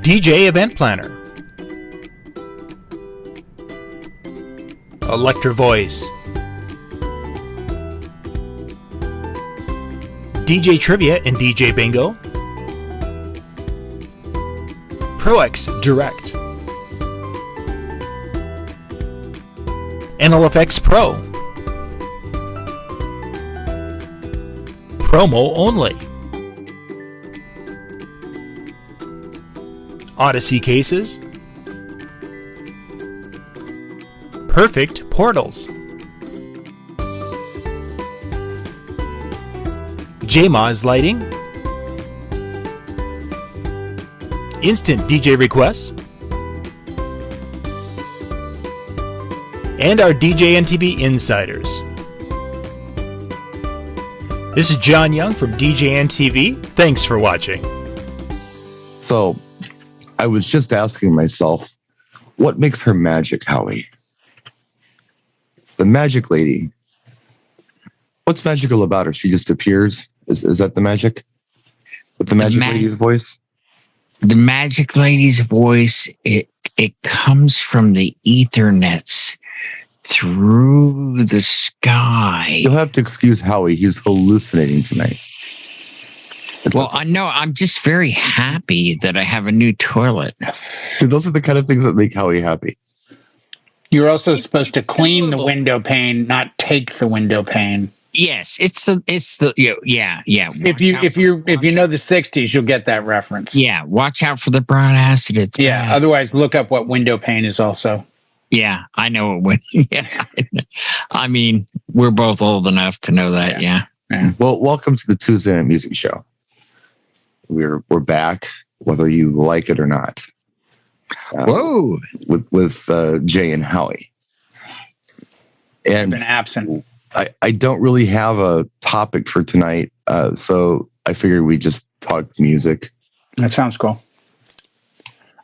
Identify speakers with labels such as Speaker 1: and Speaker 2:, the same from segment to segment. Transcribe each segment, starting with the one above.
Speaker 1: DJ Event Planner. Electra Voice. DJ Trivia and DJ Bingo. ProX Direct. NLFX Pro. Promo only. Odyssey cases. Perfect portals. JMOZ lighting. Instant DJ requests. And our DJ NTV Insiders. This is John Young from DJ NTV. Thanks for watching.
Speaker 2: So, I was just asking myself, what makes her magic, Howie? The magic lady. What's magical about her? She just appears? Is that the magic? With the magic lady's voice?
Speaker 3: The magic lady's voice, it comes from the ethernets through the sky.
Speaker 2: You'll have to excuse Howie. He's hallucinating tonight.
Speaker 3: Well, I know. I'm just very happy that I have a new toilet.
Speaker 2: See, those are the kind of things that make Howie happy.
Speaker 4: You're also supposed to clean the window pane, not take the window pane.
Speaker 3: Yes, it's the yeah.
Speaker 4: If you know the '60s, you'll get that reference.
Speaker 3: Yeah, watch out for the brown acid. It's bad.
Speaker 4: Otherwise, look up what window pane is also.
Speaker 3: Yeah, I know it. Yeah, I mean, we're both old enough to know that. Yeah.
Speaker 2: Well, welcome to the Tuesday Night Music Show. We're back, whether you like it or not.
Speaker 3: Whoa!
Speaker 2: With Jay and Howie. And
Speaker 4: I've been absent.
Speaker 2: I don't really have a topic for tonight, so I figured we'd just talk music.
Speaker 4: That sounds cool.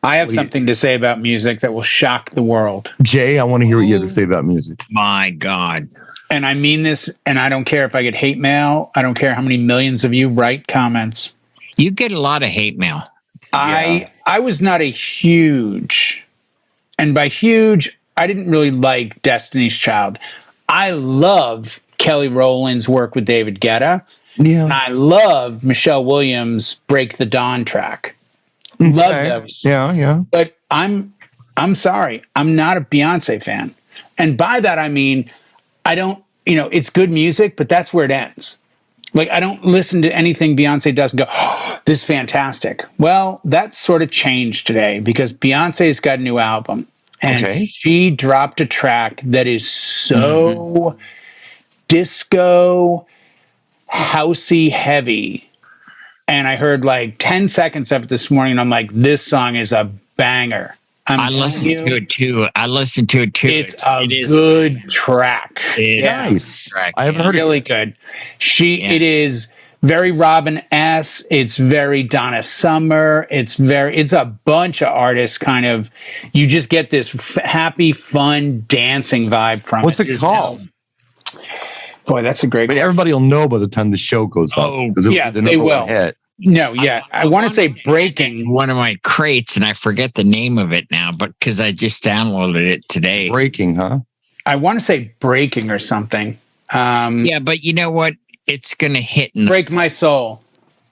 Speaker 4: I have something to say about music that will shock the world.
Speaker 2: Jay, I want to hear what you have to say about music.
Speaker 3: My God.
Speaker 4: And I mean this, and I don't care if I get hate mail. I don't care how many millions of you write comments.
Speaker 3: You get a lot of hate mail.
Speaker 4: I was not a huge, and by huge, I didn't really like Destiny's Child. I love Kelly Rowland's work with David Guetta.
Speaker 2: Yeah.
Speaker 4: And I love Michelle Williams' Break the Dawn track.
Speaker 2: Okay.
Speaker 4: Love those.
Speaker 2: Yeah.
Speaker 4: But I'm sorry. I'm not a Beyonce fan. And by that, I mean, I don't, it's good music, but that's where it ends. Like, I don't listen to anything Beyonce does and go, oh, this is fantastic. Well, that sort of changed today because Beyonce's got a new album. And she dropped a track that is so disco, housey heavy. And I heard like 10 seconds of it this morning, and I'm like, this song is a banger.
Speaker 3: I listened to it too.
Speaker 4: It's a good track.
Speaker 2: It's nice. I haven't heard it.
Speaker 4: Really good. It is very Robin S. It's very Donna Summer. It's a bunch of artists kind of, you just get this happy, fun, dancing vibe from
Speaker 2: What's it called?
Speaker 4: Boy, that's a great.
Speaker 2: I mean, everybody will know by the time the show goes up.
Speaker 4: They will.
Speaker 2: Hit.
Speaker 4: No, yeah. I want to say Breaking.
Speaker 3: One of my crates, and I forget the name of it now, but because I just downloaded it today.
Speaker 2: Breaking, huh?
Speaker 4: I want to say Breaking or something.
Speaker 3: Yeah, but you know what? It's going to hit.
Speaker 4: Break My Soul.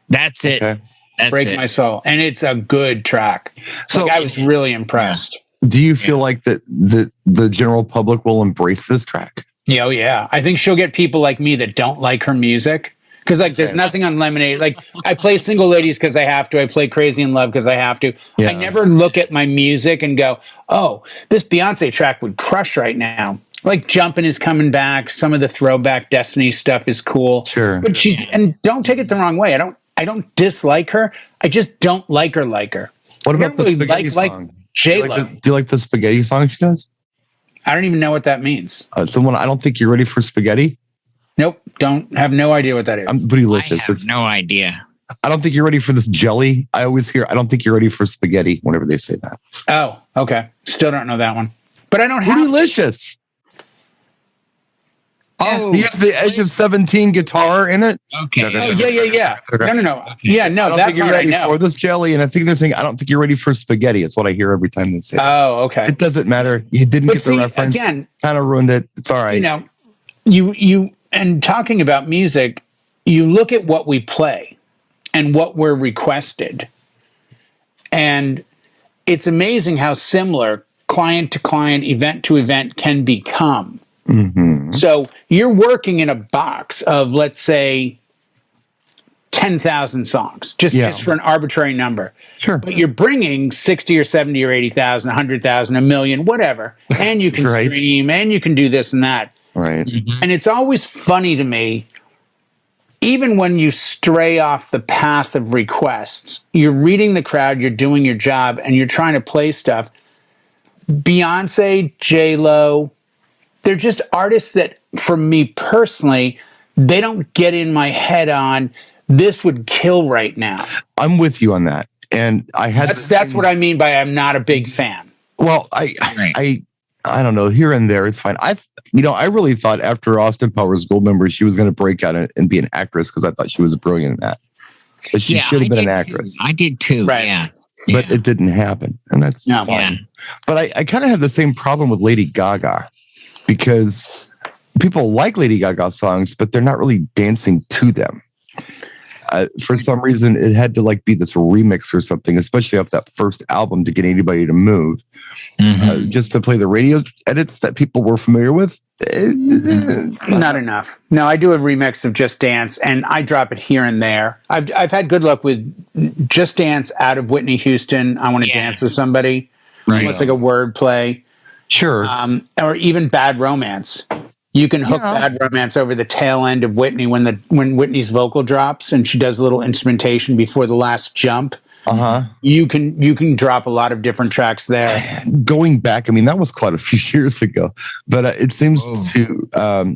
Speaker 3: That's it.
Speaker 2: Okay.
Speaker 4: Break My Soul. And it's a good track. So I was really impressed.
Speaker 2: Do you feel like that the general public will embrace this track?
Speaker 4: Yeah, yeah. I think she'll get people like me that don't like her music. Because, like, there's nothing on Lemonade. Like, I play Single Ladies because I have to. I play Crazy in Love because I have to. Yeah. I never look at my music and go, oh, this Beyonce track would crush right now. Like, Jumpin' is coming back. Some of the throwback Destiny stuff is cool.
Speaker 2: Sure.
Speaker 4: But and don't take it the wrong way. I don't dislike her. I just don't like her.
Speaker 2: What about the spaghetti song?
Speaker 4: J-Lo.
Speaker 2: Do you like the spaghetti song she does?
Speaker 4: I don't even know what that means.
Speaker 2: It's the one, I don't think you're ready for spaghetti.
Speaker 4: Nope. Have no idea what that is.
Speaker 2: I'm bootylicious.
Speaker 3: I have no idea.
Speaker 2: I don't think you're ready for this jelly. I always hear, I don't think you're ready for spaghetti whenever they say that.
Speaker 4: Oh, okay. Still don't know that one. But I don't have
Speaker 2: bootylicious.
Speaker 3: Oh,
Speaker 2: He has the Edge of 17 guitar in it.
Speaker 3: okay.
Speaker 4: Oh, yeah. No. Yeah, no,
Speaker 2: I don't
Speaker 4: that
Speaker 2: think you're
Speaker 4: part I
Speaker 2: ready
Speaker 4: know.
Speaker 2: for this, Jelly. And I think they're saying, I don't think you're ready for spaghetti. It's what I hear every time they say that.
Speaker 4: Oh, okay.
Speaker 2: It doesn't matter. You didn't
Speaker 4: But
Speaker 2: get
Speaker 4: see,
Speaker 2: the reference.
Speaker 4: again,
Speaker 2: kind of ruined it. It's all right.
Speaker 4: you know, you and talking about music, you look at what we play and what we're requested. And it's amazing how similar client to client, event to event can become. So you're working in a box of, let's say, 10,000 songs, just for an arbitrary number.
Speaker 2: Sure.
Speaker 4: But you're bringing 60 or 70 or 80,000, 100,000, a million, whatever. And you can
Speaker 2: Right.
Speaker 4: stream and you can do this and that.
Speaker 2: Right.
Speaker 4: And it's always funny to me, even when you stray off the path of requests, you're reading the crowd, you're doing your job, and you're trying to play stuff. Beyonce, J-Lo, they're just artists that, for me personally, they don't get in my head on, this would kill right now.
Speaker 2: I'm with you on that. And I had
Speaker 4: That's what I mean by I'm not a big fan.
Speaker 2: well, I don't know, here and there, it's fine. I really thought after Austin Powers Goldmember, she was going to break out and be an actress because I thought she was brilliant in that. But she should have been an actress.
Speaker 3: I did too.
Speaker 4: Right.
Speaker 3: Yeah.
Speaker 2: But it didn't happen. And that's
Speaker 4: No.
Speaker 2: fine.
Speaker 3: Yeah.
Speaker 2: But I kind of had the same problem with Lady Gaga because people like Lady Gaga songs, but they're not really dancing to them. For some reason, it had to like be this remix or something, especially off that first album, to get anybody to move. Just to play the radio edits that people were familiar with.
Speaker 4: Not enough. No, I do a remix of Just Dance, and I drop it here and there. I've had good luck with Just Dance out of Whitney Houston. I want to dance with somebody.
Speaker 3: Right.
Speaker 4: Almost like a word play.
Speaker 2: Sure.
Speaker 4: Or even Bad Romance. You can hook Bad Romance over the tail end of Whitney when Whitney's vocal drops and she does a little instrumentation before the last jump. You can drop a lot of different tracks there.
Speaker 2: Going back, I mean, that was quite a few years ago, but it seems to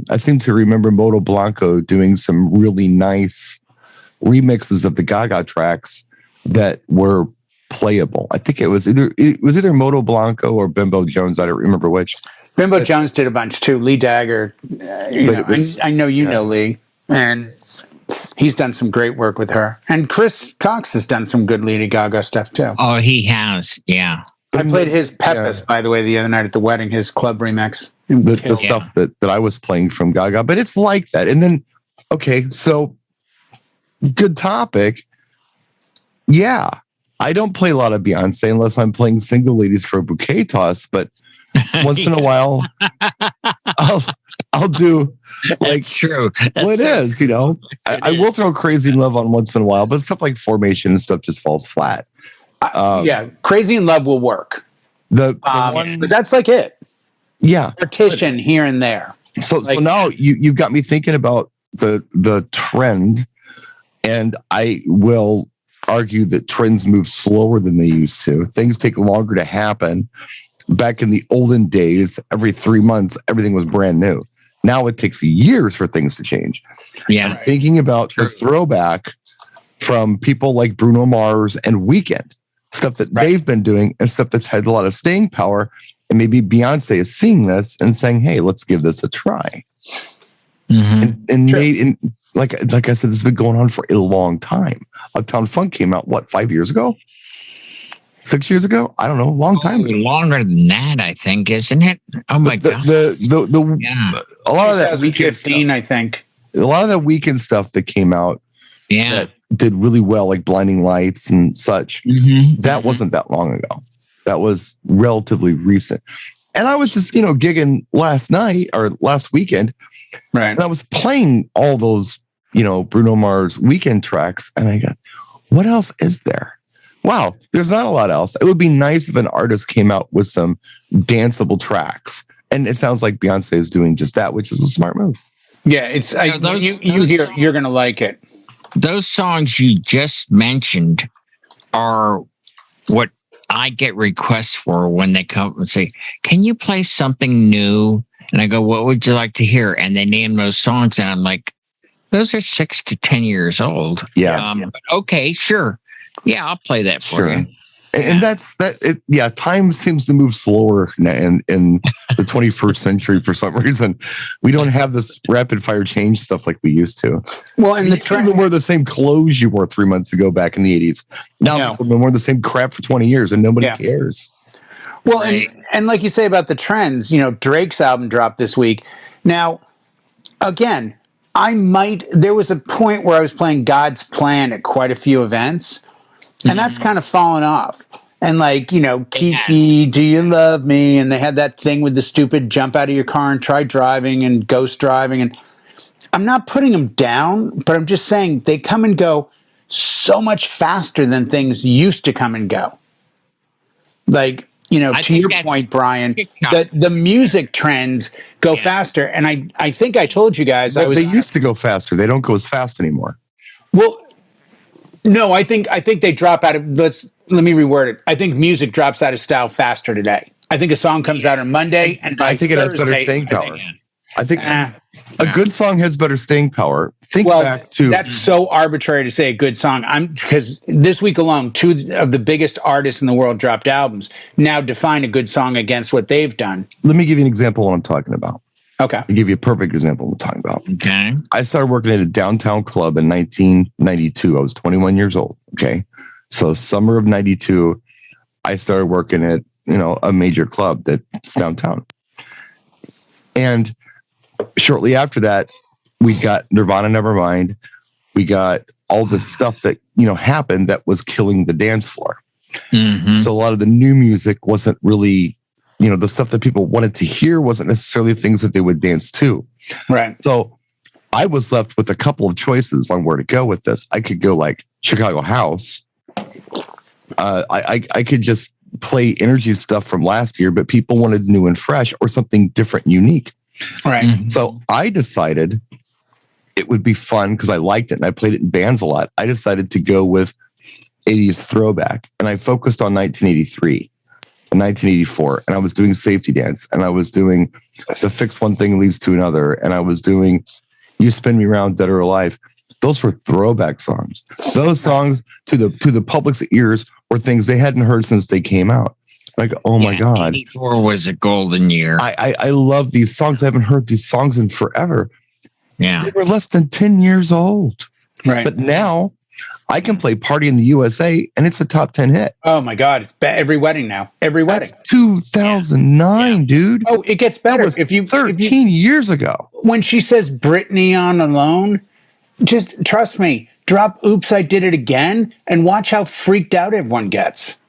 Speaker 2: I seem to remember Moto Blanco doing some really nice remixes of the Gaga tracks that were playable. I think it was either Moto Blanco or Bimbo Jones. I don't remember which.
Speaker 4: Bimbo Jones did a bunch too. Lee Dagger, I know you know Lee, and he's done some great work with her. And Chris Cox has done some good Lady Gaga stuff too.
Speaker 3: Oh, he has. Yeah.
Speaker 4: I played his Peppas, by the way, the other night at the wedding, his club remix.
Speaker 2: The stuff that I was playing from Gaga, but it's like that. And then, okay, so good topic. Yeah, I don't play a lot of Beyonce unless I'm playing Single Ladies for a Bouquet Toss, but once in a while, I'll do like
Speaker 3: That's true.
Speaker 2: well, it is, you know. I will throw Crazy in Love on once in a while, but stuff like Formation and stuff just falls flat.
Speaker 4: Yeah, Crazy in Love will work.
Speaker 2: The one,
Speaker 4: But that's like it.
Speaker 2: yeah.
Speaker 4: Partition here and there.
Speaker 2: So now you've got me thinking about the trend, and I will argue that trends move slower than they used to. Things take longer to happen. Back in the olden days, every 3 months, everything was brand new. Now it takes years for things to change.
Speaker 3: Yeah.
Speaker 2: I'm thinking about the throwback from people like Bruno Mars and Weeknd, stuff that they've been doing and stuff that's had a lot of staying power. And maybe Beyonce is seeing this and saying, hey, let's give this a try. And like I said, this has been going on for a long time. Uptown Funk came out, 5 years ago? 6 years ago? I don't know, a long time ago.
Speaker 3: Longer than that, I think, isn't it? Oh my god!
Speaker 2: A lot of that Weeknd
Speaker 4: 2015, I think.
Speaker 2: A lot of that Weeknd stuff that came out that did really well, like Blinding Lights and such. That wasn't that long ago. That was relatively recent. And I was just, gigging last weekend.
Speaker 4: Right.
Speaker 2: And I was playing all those, Bruno Mars Weeknd tracks. And I got, what else is there? Wow, there's not a lot else. It would be nice if an artist came out with some danceable tracks. And it sounds like Beyonce is doing just that, which is a smart move.
Speaker 4: Yeah, you're going to like it.
Speaker 3: Those songs you just mentioned are what I get requests for when they come and say, can you play something new? And I go, what would you like to hear? And they name those songs. And I'm like, those are 6 to 10 years old.
Speaker 2: Yeah.
Speaker 3: Okay, sure. Yeah, I'll play that for you.
Speaker 2: And that's that. Time seems to move slower in the 21st century for some reason. We don't have this rapid fire change stuff like we used to.
Speaker 4: Well, and
Speaker 2: the trend to wear the same clothes you wore 3 months ago back in the 80s. Now people have been wearing the same crap for 20 years and nobody cares.
Speaker 4: Well, and like you say about the trends, Drake's album dropped this week. Now, again, there was a point where I was playing God's Plan at quite a few events, and that's kind of fallen off. And Kiki, do you love me? And they had that thing with the stupid jump out of your car and try driving and ghost driving. And I'm not putting them down, but I'm just saying they come and go so much faster than things used to come and go. To your point, Brian, the music trends go faster. And I think I told you guys
Speaker 2: they used to go faster. They don't go as fast anymore.
Speaker 4: Well, no, I think they drop out of let me reword it. I think music drops out of style faster today. I think a song comes out on Monday and by Thursday,
Speaker 2: it has better staying power. I think a good song has better staying power. Back to
Speaker 4: that's so arbitrary to say a good song. Because this week alone, 2 of the biggest artists in the world dropped albums. Now define a good song against what they've done.
Speaker 2: Let me give you an example of what I'm talking about.
Speaker 4: Okay.
Speaker 2: I'll give you a perfect example of what I'm talking about.
Speaker 3: Okay.
Speaker 2: I started working at a downtown club in 1992. I was 21 years old. Okay. So summer of 92, I started working at, a major club that's downtown. And shortly after that, we got Nirvana Nevermind. We got all the stuff that, happened that was killing the dance floor. Mm-hmm. So a lot of the new music wasn't really, the stuff that people wanted to hear wasn't necessarily things that they would dance to.
Speaker 4: Right.
Speaker 2: So I was left with a couple of choices on where to go with this. I could go like Chicago House. I could just play energy stuff from last year, but people wanted new and fresh or something different and unique.
Speaker 4: Right.
Speaker 2: Mm-hmm. So I decided it would be fun because I liked it and I played it in bands a lot. I decided to go with 80s throwback, and I focused on 1983 and 1984, and I was doing Safety Dance, and I was doing The Fix One Thing Leads to Another, and I was doing You Spin Me Round, Dead or Alive. Those were throwback songs. Those songs to the public's ears were things they hadn't heard since they came out. Like, oh my God.
Speaker 3: 84 was a golden year.
Speaker 2: I love these songs. I haven't heard these songs in forever.
Speaker 3: Yeah.
Speaker 2: They were less than 10 years old.
Speaker 4: Right.
Speaker 2: But now I can play Party in the USA and it's a top 10 hit.
Speaker 4: Oh my God. It's every wedding now. Every wedding.
Speaker 2: That's 2009, dude.
Speaker 4: Oh, it gets better.
Speaker 2: That was 13 years ago.
Speaker 4: When she says Britney on Alone, just trust me, drop Oops, I Did It Again and watch how freaked out everyone gets.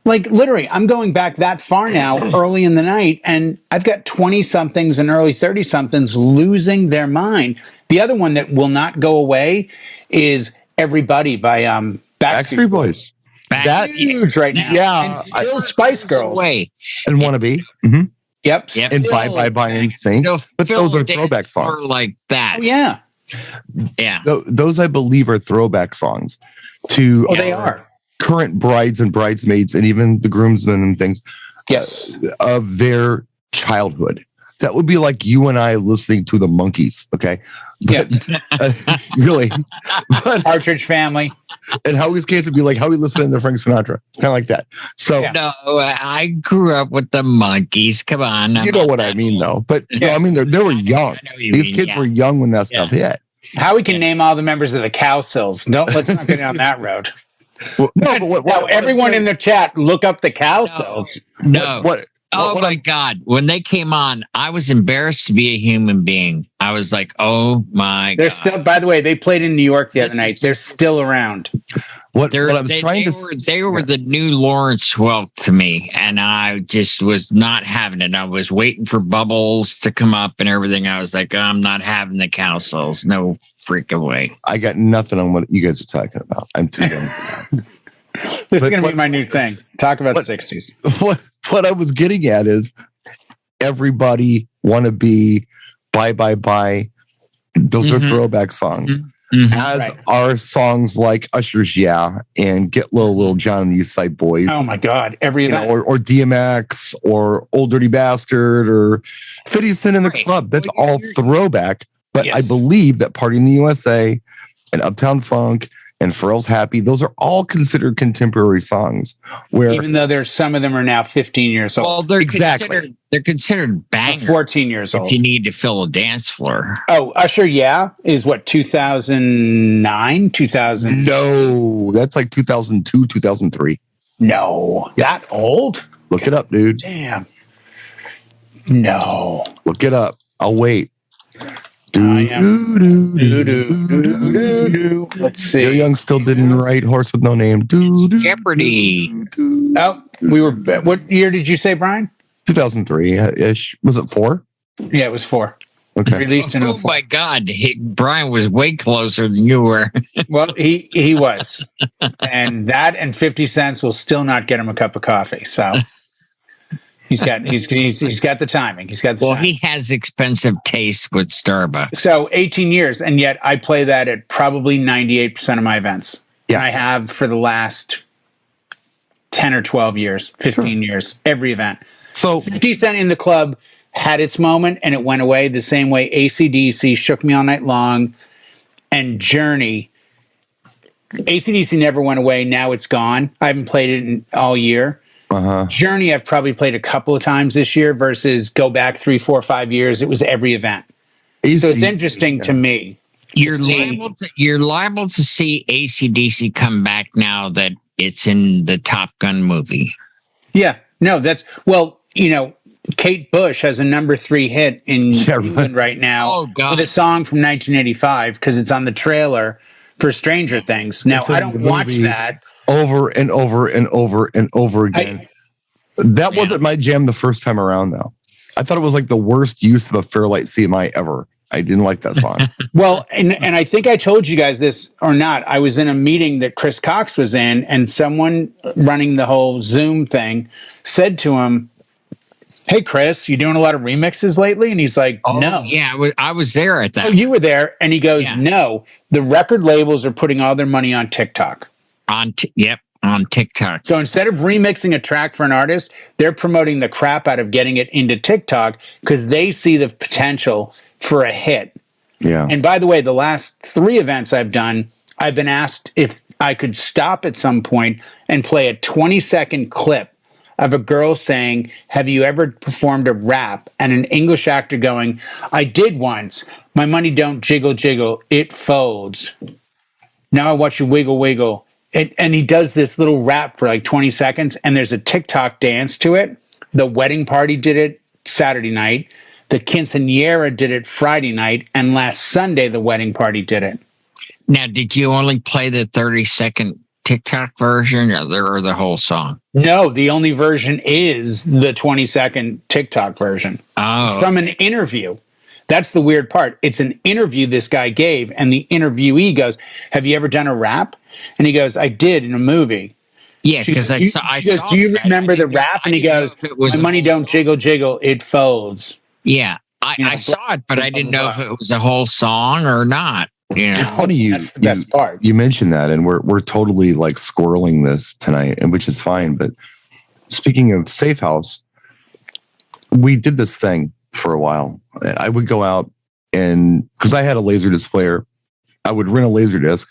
Speaker 4: Like literally, I'm going back that far now, early in the night, and I've got 20-somethings and early 30-somethings losing their mind. The other one that will not go away is Everybody by
Speaker 2: Backstreet Boys.
Speaker 4: That's huge right now.
Speaker 2: Yeah.
Speaker 4: And still Spice Girls.
Speaker 3: Away.
Speaker 2: And Wannabe. Mm-hmm.
Speaker 4: Yep.
Speaker 2: And Bye Bye and Sync. But those are throwback songs.
Speaker 3: Like that.
Speaker 4: Oh, yeah.
Speaker 3: Yeah.
Speaker 2: Those, I believe, are throwback songs to
Speaker 4: they are.
Speaker 2: Current brides and bridesmaids and even the groomsmen and things of their childhood. That would be like you and I listening to the Monkees, okay? But, really. But,
Speaker 4: Partridge Family.
Speaker 2: In Howie's case, it'd be like Howie listening to Frank Sinatra. Kind of like that. So
Speaker 3: no, I grew up with the Monkees. Come on.
Speaker 2: You know what I mean, though. But no, I mean, they were young. These kids were young when that stuff hit.
Speaker 4: Howie can name all the members of the Cowsills. Let's not get down that road.
Speaker 2: Well, no, but
Speaker 4: everyone in the chat, look up the Cowsills.
Speaker 3: No. Oh my God. When they came on, I was embarrassed to be a human being. I was like, oh my God.
Speaker 4: They're still, by the way, they played in New York the other night. They're still around.
Speaker 3: They were the new Lawrence Welk to me, and I just was not having it. I was waiting for Bubbles to come up and everything. I was like, I'm not having the Cowsills. No freaking way.
Speaker 2: I got nothing on what you guys are talking about. I'm too young for that.
Speaker 4: This is going to be my new thing. Talk about the 60s.
Speaker 2: What I was getting at is Everybody, Wannabe, Bye Bye Bye. Those are throwback songs. Mm-hmm. As are songs like Usher's Yeah and Get Low, Lil Jon and the East Side Boys.
Speaker 4: Oh my God. Or
Speaker 2: DMX or Old Dirty Bastard or 50 Cent in the Club. That's all throwback. But I believe that Party in the USA and Uptown Funk and Pharrell's Happy. Those are all considered contemporary songs. Where
Speaker 4: Even though there's some of them are now 15 years old.
Speaker 3: Well, they're
Speaker 2: Exactly.
Speaker 3: considered bangers.
Speaker 4: 14 years old.
Speaker 3: If you need to fill a dance floor.
Speaker 4: Oh, Usher, yeah, is what, 2009, 2000?
Speaker 2: No, that's like 2002, 2003.
Speaker 4: No, that old?
Speaker 2: Look it up, dude.
Speaker 4: Damn. No.
Speaker 2: Look it up. I'll wait.
Speaker 4: Let's see.
Speaker 2: Neil Young still didn't write Horse with No Name.
Speaker 3: Jeopardy.
Speaker 4: Oh, we were. What year did you say, Brian?
Speaker 2: 2003 ish. Was it 4?
Speaker 4: Yeah, it was 4.
Speaker 2: Okay.
Speaker 4: Released in
Speaker 3: Oh
Speaker 4: 04.
Speaker 3: my God, Brian was way closer than you were.
Speaker 4: Well, he was, and that and 50 cents will still not get him a cup of coffee. So he's got the timing. He's got the
Speaker 3: Well,
Speaker 4: timing.
Speaker 3: he has expensive taste with Starbucks.
Speaker 4: So 18 years, and yet I play that at probably 98% of my events.
Speaker 2: Yeah.
Speaker 4: And I have for the last 10 or 12 years, 15 years, every event.
Speaker 2: So
Speaker 4: 50 Cent in the club had its moment and it went away the same way AC/DC Shook Me All Night Long and Journey. AC/DC never went away. Now it's gone. I haven't played it all year. Journey I've probably played a couple of times this year versus go back 3, 4, 5 years. It was every event. So it's interesting to me.
Speaker 3: You're liable to see AC/DC come back now that it's in the Top Gun movie.
Speaker 4: Yeah. No, Kate Bush has a number 3 hit in England right now
Speaker 3: Oh, God.
Speaker 4: with a song from 1985 because it's on the trailer for Stranger Things. Now,
Speaker 2: It's in
Speaker 4: I
Speaker 2: the
Speaker 4: don't watch
Speaker 2: movie
Speaker 4: that.
Speaker 2: over and over and over and over again. That wasn't my jam the first time around, though. I thought it was like the worst use of a Fairlight CMI ever. I didn't like that song.
Speaker 4: Well, and I think I told you guys this or not. I was in a meeting that Chris Cox was in, and someone running the whole Zoom thing said to him, "Hey, Chris, you doing a lot of remixes lately?" And he's like, "No."
Speaker 3: Yeah, I was there at that.
Speaker 4: Oh, you were there. And he goes,
Speaker 3: Yeah.
Speaker 4: "No, the record labels are putting all their money on TikTok.
Speaker 3: on TikTok.
Speaker 4: So instead of remixing a track for an artist, they're promoting the crap out of getting it into TikTok because they see the potential for a hit."
Speaker 2: Yeah.
Speaker 4: And by the way, the last 3 events I've done, I've been asked if I could stop at some point and play a 20-second clip of a girl saying, "Have you ever performed a rap?" And an English actor going, "I did once. My money don't jiggle, jiggle. It folds. Now I watch you wiggle, wiggle." And he does this little rap for like 20 seconds, and there's a TikTok dance to it. The wedding party did it Saturday night. The quinceañera did it Friday night. And last Sunday, the wedding party did it.
Speaker 3: Now, did you only play the 30-second TikTok version or the whole song?
Speaker 4: No, the only version is the 20-second TikTok version.
Speaker 3: Oh.
Speaker 4: From an interview. That's the weird part. It's an interview this guy gave, and the interviewee goes, "Have you ever done a rap?" And he goes, "I did in a movie."
Speaker 3: Yeah, because I saw.
Speaker 4: She goes, "Do you
Speaker 3: that.
Speaker 4: remember
Speaker 3: I
Speaker 4: the
Speaker 3: didn't-
Speaker 4: rap?"
Speaker 3: I
Speaker 4: And he
Speaker 3: didn't know
Speaker 4: goes,
Speaker 3: if it was
Speaker 4: "My
Speaker 3: a
Speaker 4: money
Speaker 3: whole
Speaker 4: don't
Speaker 3: song.
Speaker 4: jiggle, jiggle, it folds."
Speaker 3: Yeah, I
Speaker 4: You know,
Speaker 3: saw it, but I didn't know if it was a whole song or not.
Speaker 2: It's funny
Speaker 4: That's the best part.
Speaker 2: You mentioned that, and we're totally like squirreling this tonight, and which is fine. But speaking of Safe House, we did this thing for a while. I would go out and because I had a Laserdisc player, I would rent a Laserdisc,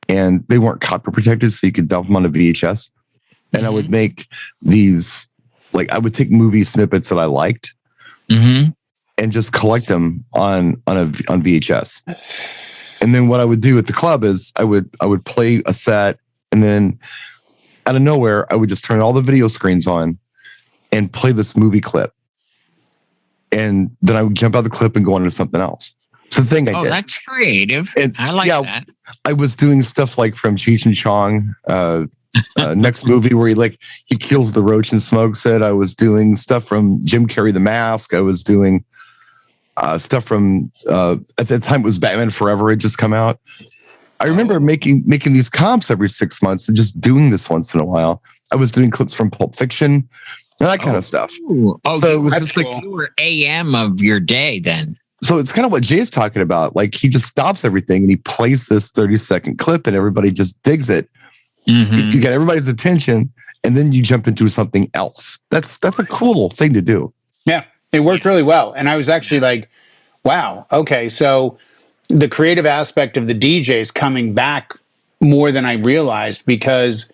Speaker 2: and they weren't copy protected, so you could dump them on a VHS. And I would make these, like I would take movie snippets that I liked
Speaker 3: Mm-hmm.
Speaker 2: and just collect them on VHS. And then what I would do at the club is I would play a set, and then out of nowhere I would just turn all the video screens on and play this movie clip. And then I would jump out of the clip and go on to something else. It's the thing I did.
Speaker 3: That's creative.
Speaker 2: And,
Speaker 3: I like
Speaker 2: yeah,
Speaker 3: that.
Speaker 2: I was doing stuff like from Cheech and Chong, next movie where he kills the roach and smokes it. I was doing stuff from Jim Carrey, The Mask. I was doing stuff from at the time it was Batman Forever had just come out. I remember making these comps every 6 months and just doing this once in a while. I was doing clips from Pulp Fiction and that kind of stuff.
Speaker 3: Ooh. Oh,
Speaker 2: So it was
Speaker 4: that's
Speaker 2: just like
Speaker 4: cool.
Speaker 3: you were AM of your day then.
Speaker 2: so it's kind of what Jay's talking about. Like he just stops everything and he plays this 30-second clip and everybody just digs it.
Speaker 3: Mm-hmm.
Speaker 2: You get everybody's attention and then you jump into something else. That's a cool thing to do.
Speaker 4: Yeah, it worked really well. And I was actually like, wow, okay, so the creative aspect of the DJs coming back more than I realized, because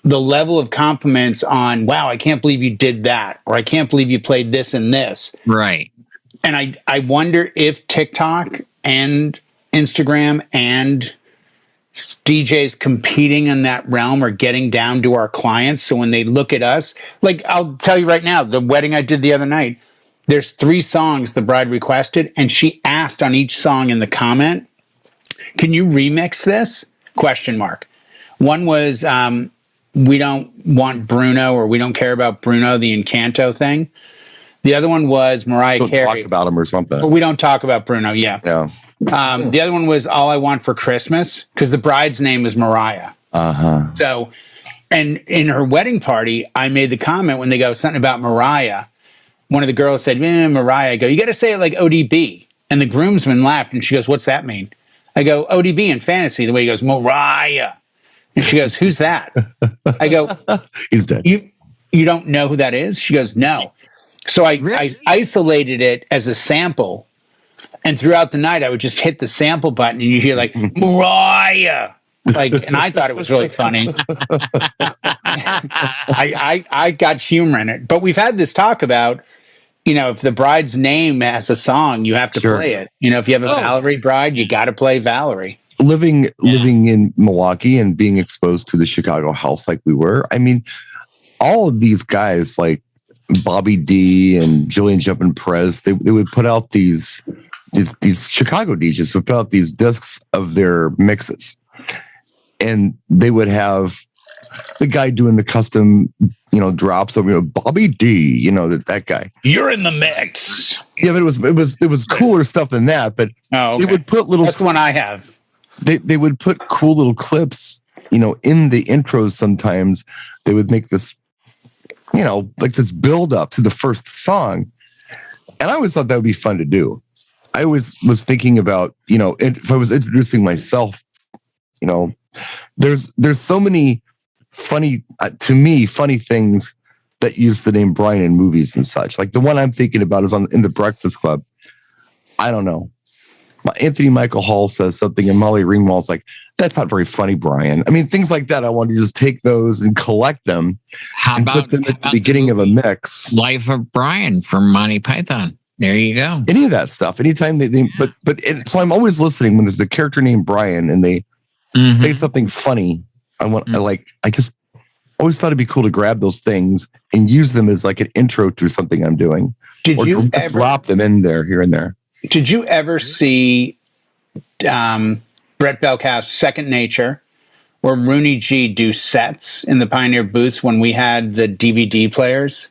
Speaker 4: the level of compliments on, wow, I can't believe you did that, or I can't believe you played this and this.
Speaker 3: Right.
Speaker 4: And I wonder if TikTok and Instagram and DJs competing in that realm are getting down to our clients. So when they look at us, like I'll tell you right now, the wedding I did the other night, there's 3 songs the bride requested, and she asked on each song in the comment, can you remix this? Question mark. One was, we don't want Bruno, or we don't care about Bruno, the Encanto thing. The other one was Mariah
Speaker 2: Don't
Speaker 4: Carey.
Speaker 2: talk about him or something.
Speaker 4: But we don't talk about Bruno. Yeah.
Speaker 2: Yeah.
Speaker 4: The other one was All I Want for Christmas, because the bride's name is Mariah. So, and in her wedding party, I made the comment when they go something about Mariah. One of the girls said, Mariah. I go, you got to say it like ODB. And the groomsman laughed, and she goes, what's that mean? I go, ODB in fantasy. The way he goes, Mariah. And she goes, who's that? I go,
Speaker 2: he's dead.
Speaker 4: You don't know who that is? She goes, no. So I isolated it as a sample. And throughout the night, I would just hit the sample button, and you hear like, Mariah. Like, and I thought it was really funny. I got humor in it. But we've had this talk about, if the bride's name has a song, you have to play it. If you have a Valerie bride, you got to play Valerie.
Speaker 2: Living in Milwaukee and being exposed to the Chicago house like we were, I mean, all of these guys like Bobby D and Julian Jumpin' Perez, they would put out these Chicago DJs would put out these discs of their mixes, and they would have the guy doing the custom, drops of Bobby D, that guy.
Speaker 4: You're in the mix.
Speaker 2: Yeah, but it was cooler stuff than that. But
Speaker 4: they
Speaker 2: would put little.
Speaker 4: That's the one I have.
Speaker 2: They would put cool little clips, in the intros. Sometimes they would make this, like this build up to the first song, and I always thought that would be fun to do. I always was thinking about, if I was introducing myself, there's so many funny things that use the name Brian in movies and such. Like the one I'm thinking about is in The Breakfast Club. I don't know. Anthony Michael Hall says something, and Molly Ringwald's like, "That's not very funny, Brian." I mean, things like that. I want to just take those and collect them. Put them at the beginning of a mix?
Speaker 3: Life of Brian from Monty Python. There you go.
Speaker 2: Any of that stuff. Anytime so I'm always listening when there's a character named Brian and they say something funny. I just always thought it'd be cool to grab those things and use them as like an intro to something I'm doing.
Speaker 4: Did you ever
Speaker 2: drop them in there, here and there?
Speaker 4: Did you ever see Brett Belcast's Second Nature or Rooney G do sets in the Pioneer booths when we had the DVD players?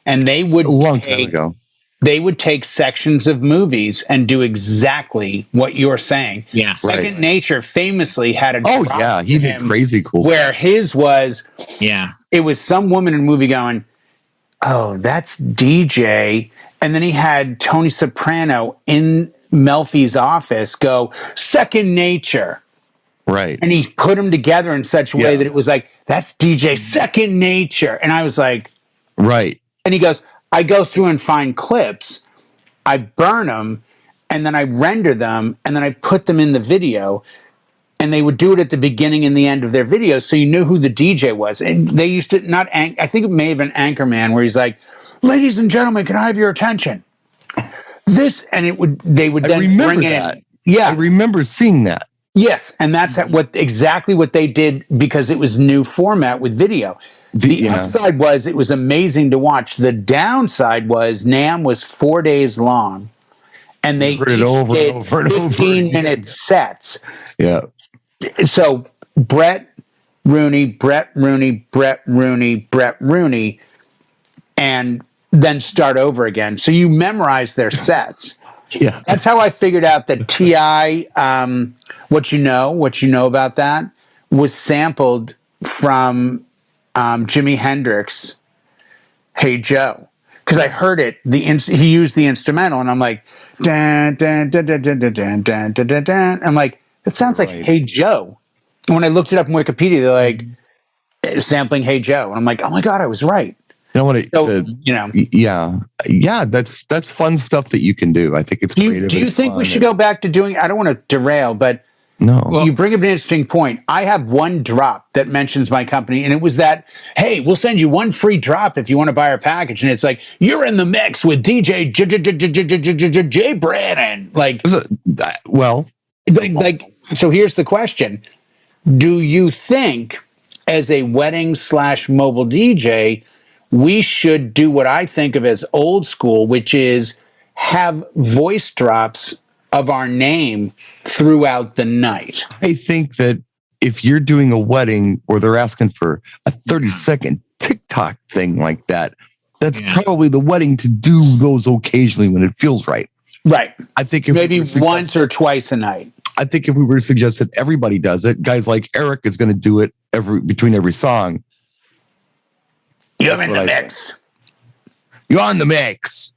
Speaker 4: And they would
Speaker 2: a long time ago.
Speaker 4: They would take sections of movies and do exactly what you're saying.
Speaker 3: Yeah.
Speaker 4: Second Nature famously had a
Speaker 2: he did crazy cool
Speaker 4: where
Speaker 2: stuff.
Speaker 4: His was
Speaker 3: it
Speaker 4: was some woman in a movie going, oh, that's DJ. And then he had Tony Soprano in Melfi's office go, Second Nature.
Speaker 2: Right.
Speaker 4: And he put them together in such a way that it was like, that's DJ Second Nature. And I was like,
Speaker 2: right.
Speaker 4: And he goes, I go through and find clips, I burn them, and then I render them, and then I put them in the video. And they would do it at the beginning and the end of their videos, so you knew who the DJ was. And they used to I think it may have been Anchorman, where he's like, ladies and gentlemen, can I have your attention? They would then bring in. Yeah.
Speaker 2: I remember seeing that.
Speaker 4: Yes. And that's exactly what they did, because it was new format with video. The upside was it was amazing to watch. The downside was NAMM was 4 days long, and they
Speaker 2: did
Speaker 4: 15-minute sets.
Speaker 2: Yeah.
Speaker 4: So Brett Rooney, and then start over again. So you memorize their sets.
Speaker 2: Yeah.
Speaker 4: That's how I figured out that T.I., what you know about that, was sampled from Jimi Hendrix, Hey Joe. Because I heard it, he used the instrumental, and I'm like, dun, dun, dun, dun, dun, dun, dun, dun, dun, dun, dun. I'm like, that sounds like Hey Joe. And when I looked it up in Wikipedia, they're like, sampling Hey Joe. And I'm like, oh my God, I was right.
Speaker 2: You know what? Yeah, that's fun stuff that you can do. I think it's creative.
Speaker 4: Do you think we should go back to doing? I don't want to derail, but
Speaker 2: No.
Speaker 3: Well-
Speaker 4: You bring up an interesting point. I have one drop that mentions my company, and it was that, hey, we'll send you one free drop if you want to buy our package. And it's like, you're in the mix with DJ J Brannon. Like,
Speaker 2: Well,
Speaker 4: so here's the question. Do you think, as a wedding / mobile DJ, we should do what I think of as old school, which is have voice drops of our name throughout the night?
Speaker 2: I think that if you're doing a wedding or they're asking for a 30-second TikTok thing like that, that's probably the wedding to do those occasionally when it feels right.
Speaker 4: Right.
Speaker 2: I think if
Speaker 4: Maybe once or twice a night.
Speaker 2: I think if we were to suggest that everybody does it, guys like Eric is going to do it between every song.
Speaker 4: You're in the mix.
Speaker 2: You're on the mix.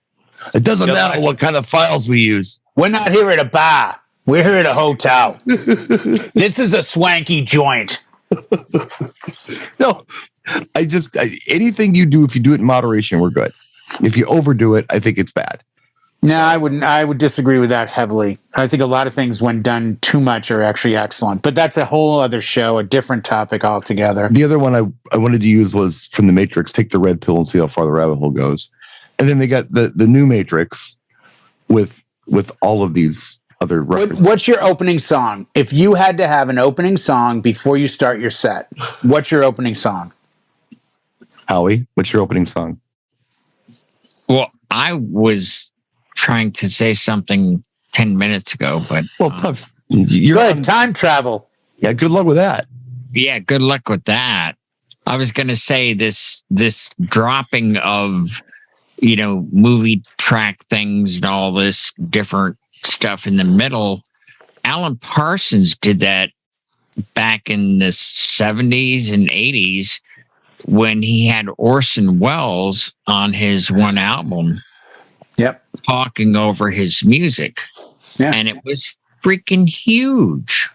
Speaker 2: It doesn't matter what kind of files we use.
Speaker 4: We're not here at a bar. We're here at a hotel. This is a swanky joint.
Speaker 2: No, anything you do, if you do it in moderation, we're good. If you overdo it, I think it's bad.
Speaker 4: No, I wouldn't. I would disagree with that heavily. I think a lot of things, when done too much, are actually excellent. But that's a whole other show, a different topic altogether.
Speaker 2: The other one I wanted to use was from The Matrix, Take the Red Pill and See How Far the Rabbit Hole Goes. And then they got the new Matrix with all of these other records.
Speaker 4: What's your opening song? If you had to have an opening song before you start your set, what's your opening song?
Speaker 2: Howie, what's your opening song?
Speaker 3: Well, I was trying to say something 10 minutes ago, but
Speaker 2: tough. You're
Speaker 4: good. Time travel.
Speaker 2: Yeah, good luck with that.
Speaker 3: Yeah, good luck with that. I was going to say this dropping of, movie track things and all this different stuff in the middle. Alan Parsons did that back in the 70s and 80s when he had Orson Welles on his one album.
Speaker 4: Yep.
Speaker 3: Talking over his music.
Speaker 4: Yeah.
Speaker 3: And it was freaking huge.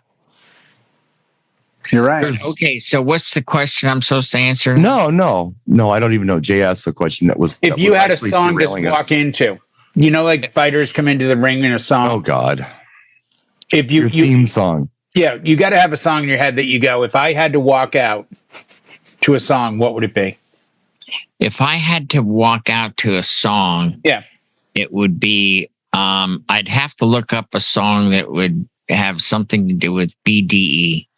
Speaker 4: You're right.
Speaker 3: Okay, so what's the question I'm supposed to answer?
Speaker 2: No, I don't even know. Jay asked a question that was...
Speaker 4: If you had a song to walk into, like fighters come into the ring in a song.
Speaker 2: Oh, God.
Speaker 4: If
Speaker 2: your theme song.
Speaker 4: Yeah, you got to have a song in your head that you go, if I had to walk out to a song, what would it be?
Speaker 3: If I had to walk out to a song, it would be, I'd have to look up a song that would have something to do with BDE.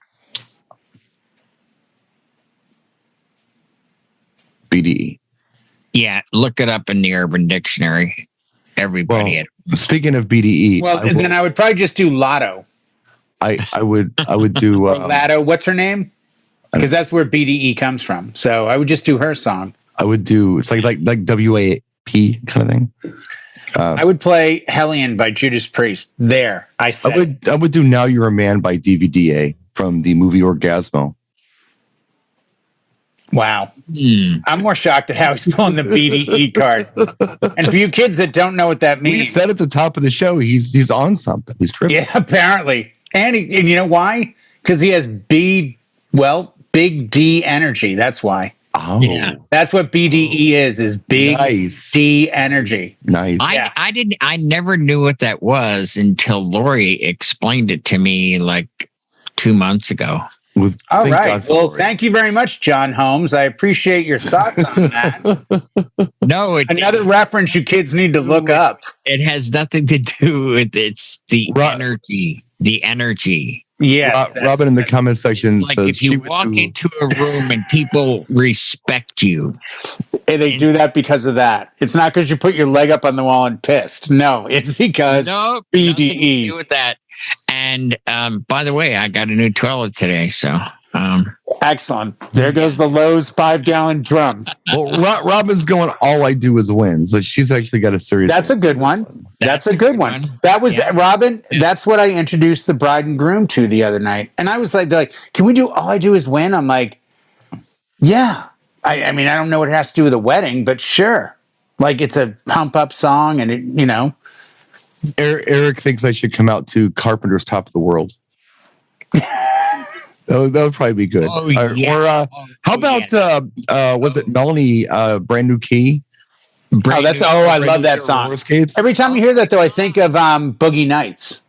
Speaker 2: BDE.
Speaker 3: Yeah, look it up in the Urban Dictionary. Everybody.
Speaker 2: Speaking of BDE,
Speaker 4: then I would probably just do Lotto.
Speaker 2: I would do
Speaker 4: Lotto. What's her name? Because that's where BDE comes from. So I would just do her song.
Speaker 2: I would do it's like WAP kind of thing.
Speaker 4: I would play Hellion by Judas Priest. There, I said.
Speaker 2: I would do Now You're a Man by DVDA from the movie Orgasmo.
Speaker 4: Wow. I'm more shocked at how he's pulling the BDE card. And for you kids that don't know what that means.
Speaker 2: He said at the top of the show, he's on something. He's tripping.
Speaker 4: Yeah, apparently. And you know why? Because he has big D energy. That's why.
Speaker 2: Oh.
Speaker 3: Yeah.
Speaker 4: That's what BDE is big D energy.
Speaker 2: Nice.
Speaker 3: I never knew what that was until Lori explained it to me like 2 months ago.
Speaker 4: All right. Well, thank you very much, John Holmes. I appreciate your thoughts on that.
Speaker 3: No,
Speaker 4: another reference you kids need to look up.
Speaker 3: It has nothing to do with the energy. The energy.
Speaker 4: Yes.
Speaker 2: Robin in the comment section
Speaker 3: like
Speaker 2: says
Speaker 3: if you walk into a room and people respect you.
Speaker 4: And they do that because of that. It's not because you put your leg up on the wall and pissed. No, it's because BDE.
Speaker 3: Nothing to do with that. And by the way, I got a new toilet today, so
Speaker 4: excellent. There goes the Lowe's 5-gallon drum.
Speaker 2: Well, Robin's going, all I do is win. So she's actually got a serious.
Speaker 4: That's a good one. That's a good one. That was Robin. That's what I introduced the bride and groom to the other night. And I was like, can we do All I Do Is Win? I'm like, yeah. I mean, I don't know what it has to do with a wedding, but sure. Like it's a pump up song and it,
Speaker 2: Eric thinks I should come out to Carpenter's Top of the World. that would probably be good.
Speaker 3: Oh, yeah.
Speaker 2: Or how about was it Melanie Brand New Key?
Speaker 4: I love that song. Every time you hear that though, I think of Boogie Nights.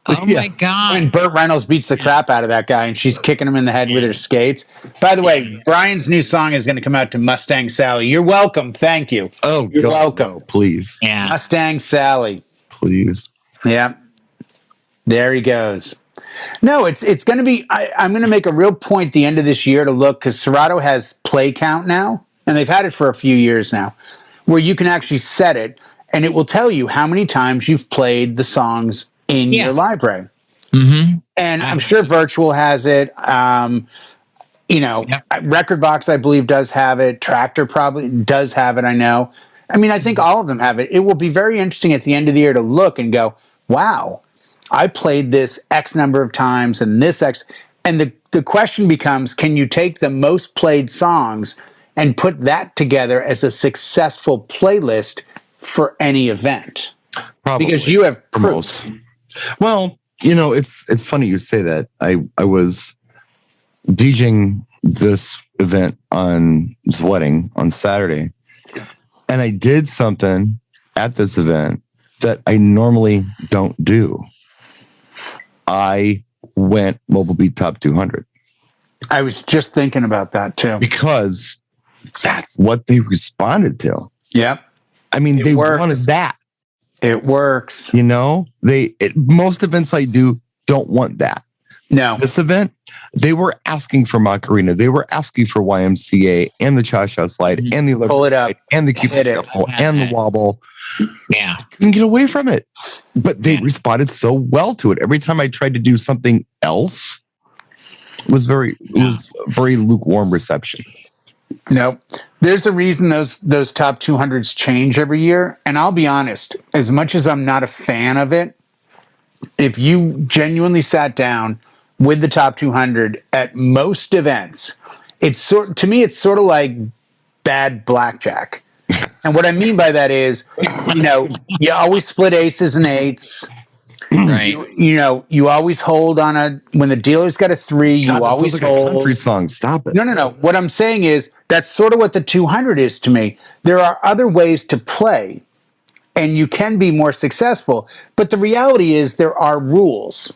Speaker 3: Oh
Speaker 2: Yeah.
Speaker 3: my God.
Speaker 4: When Burt Reynolds beats the crap out of that guy and she's kicking him in the head with her skates. By the way, Brian's new song is going to come out to Mustang Sally. You're welcome. Thank you.
Speaker 2: Oh,
Speaker 4: You're
Speaker 2: God,
Speaker 4: welcome.
Speaker 2: no, please.
Speaker 3: Yeah.
Speaker 4: Mustang Sally.
Speaker 2: Please.
Speaker 4: Yeah. There he goes. No, it's going to be, I'm going to make a real point the end of this year to look, because Serato has play count now, and they've had it for a few years now, where you can actually set it, and it will tell you how many times you've played the songs in your library.
Speaker 3: Mm-hmm.
Speaker 4: And I'm sure Virtual has it. Record Box, I believe, does have it. Tractor probably does have it, I know. I mean, I think all of them have it. It will be very interesting at the end of the year to look and go, wow, I played this X number of times and this X. And the question becomes, can you take the most played songs and put that together as a successful playlist for any event?
Speaker 2: Probably.
Speaker 4: Because you have
Speaker 2: For
Speaker 4: proof.
Speaker 2: most. Well, it's funny you say that. I was DJing this event on this wedding on Saturday, and I did something at this event that I normally don't do. I went Mobile Beat Top 200.
Speaker 4: I was just thinking about that too.
Speaker 2: Because that's what they responded to.
Speaker 4: Yep.
Speaker 2: I mean, they
Speaker 4: works.
Speaker 2: wanted that.
Speaker 4: It works.
Speaker 2: Most events I do don't want that.
Speaker 4: No.
Speaker 2: This event, they were asking for Macarena. They were asking for YMCA and the Cha-Cha Slide and the electric
Speaker 4: Pull it up.
Speaker 2: slide and the Cupid Shuffle and the Wobble.
Speaker 3: Yeah.
Speaker 2: Couldn't get away from it. But they responded so well to it. Every time I tried to do something else, it was very lukewarm reception.
Speaker 4: No, there's a reason those top 200s change every year. And I'll be honest, as much as I'm not a fan of it, if you genuinely sat down with the top 200 at most events, to me, it's sort of like bad blackjack. And what I mean by that is, you always split aces and eights.
Speaker 3: Right.
Speaker 4: You always hold on when the dealer's got a 3,
Speaker 2: God,
Speaker 4: you
Speaker 2: that
Speaker 4: always
Speaker 2: sounds like
Speaker 4: hold.
Speaker 2: a country song. Stop it.
Speaker 4: No. What I'm saying is that's sort of what the 200 is to me. There are other ways to play, and you can be more successful. But the reality is there are rules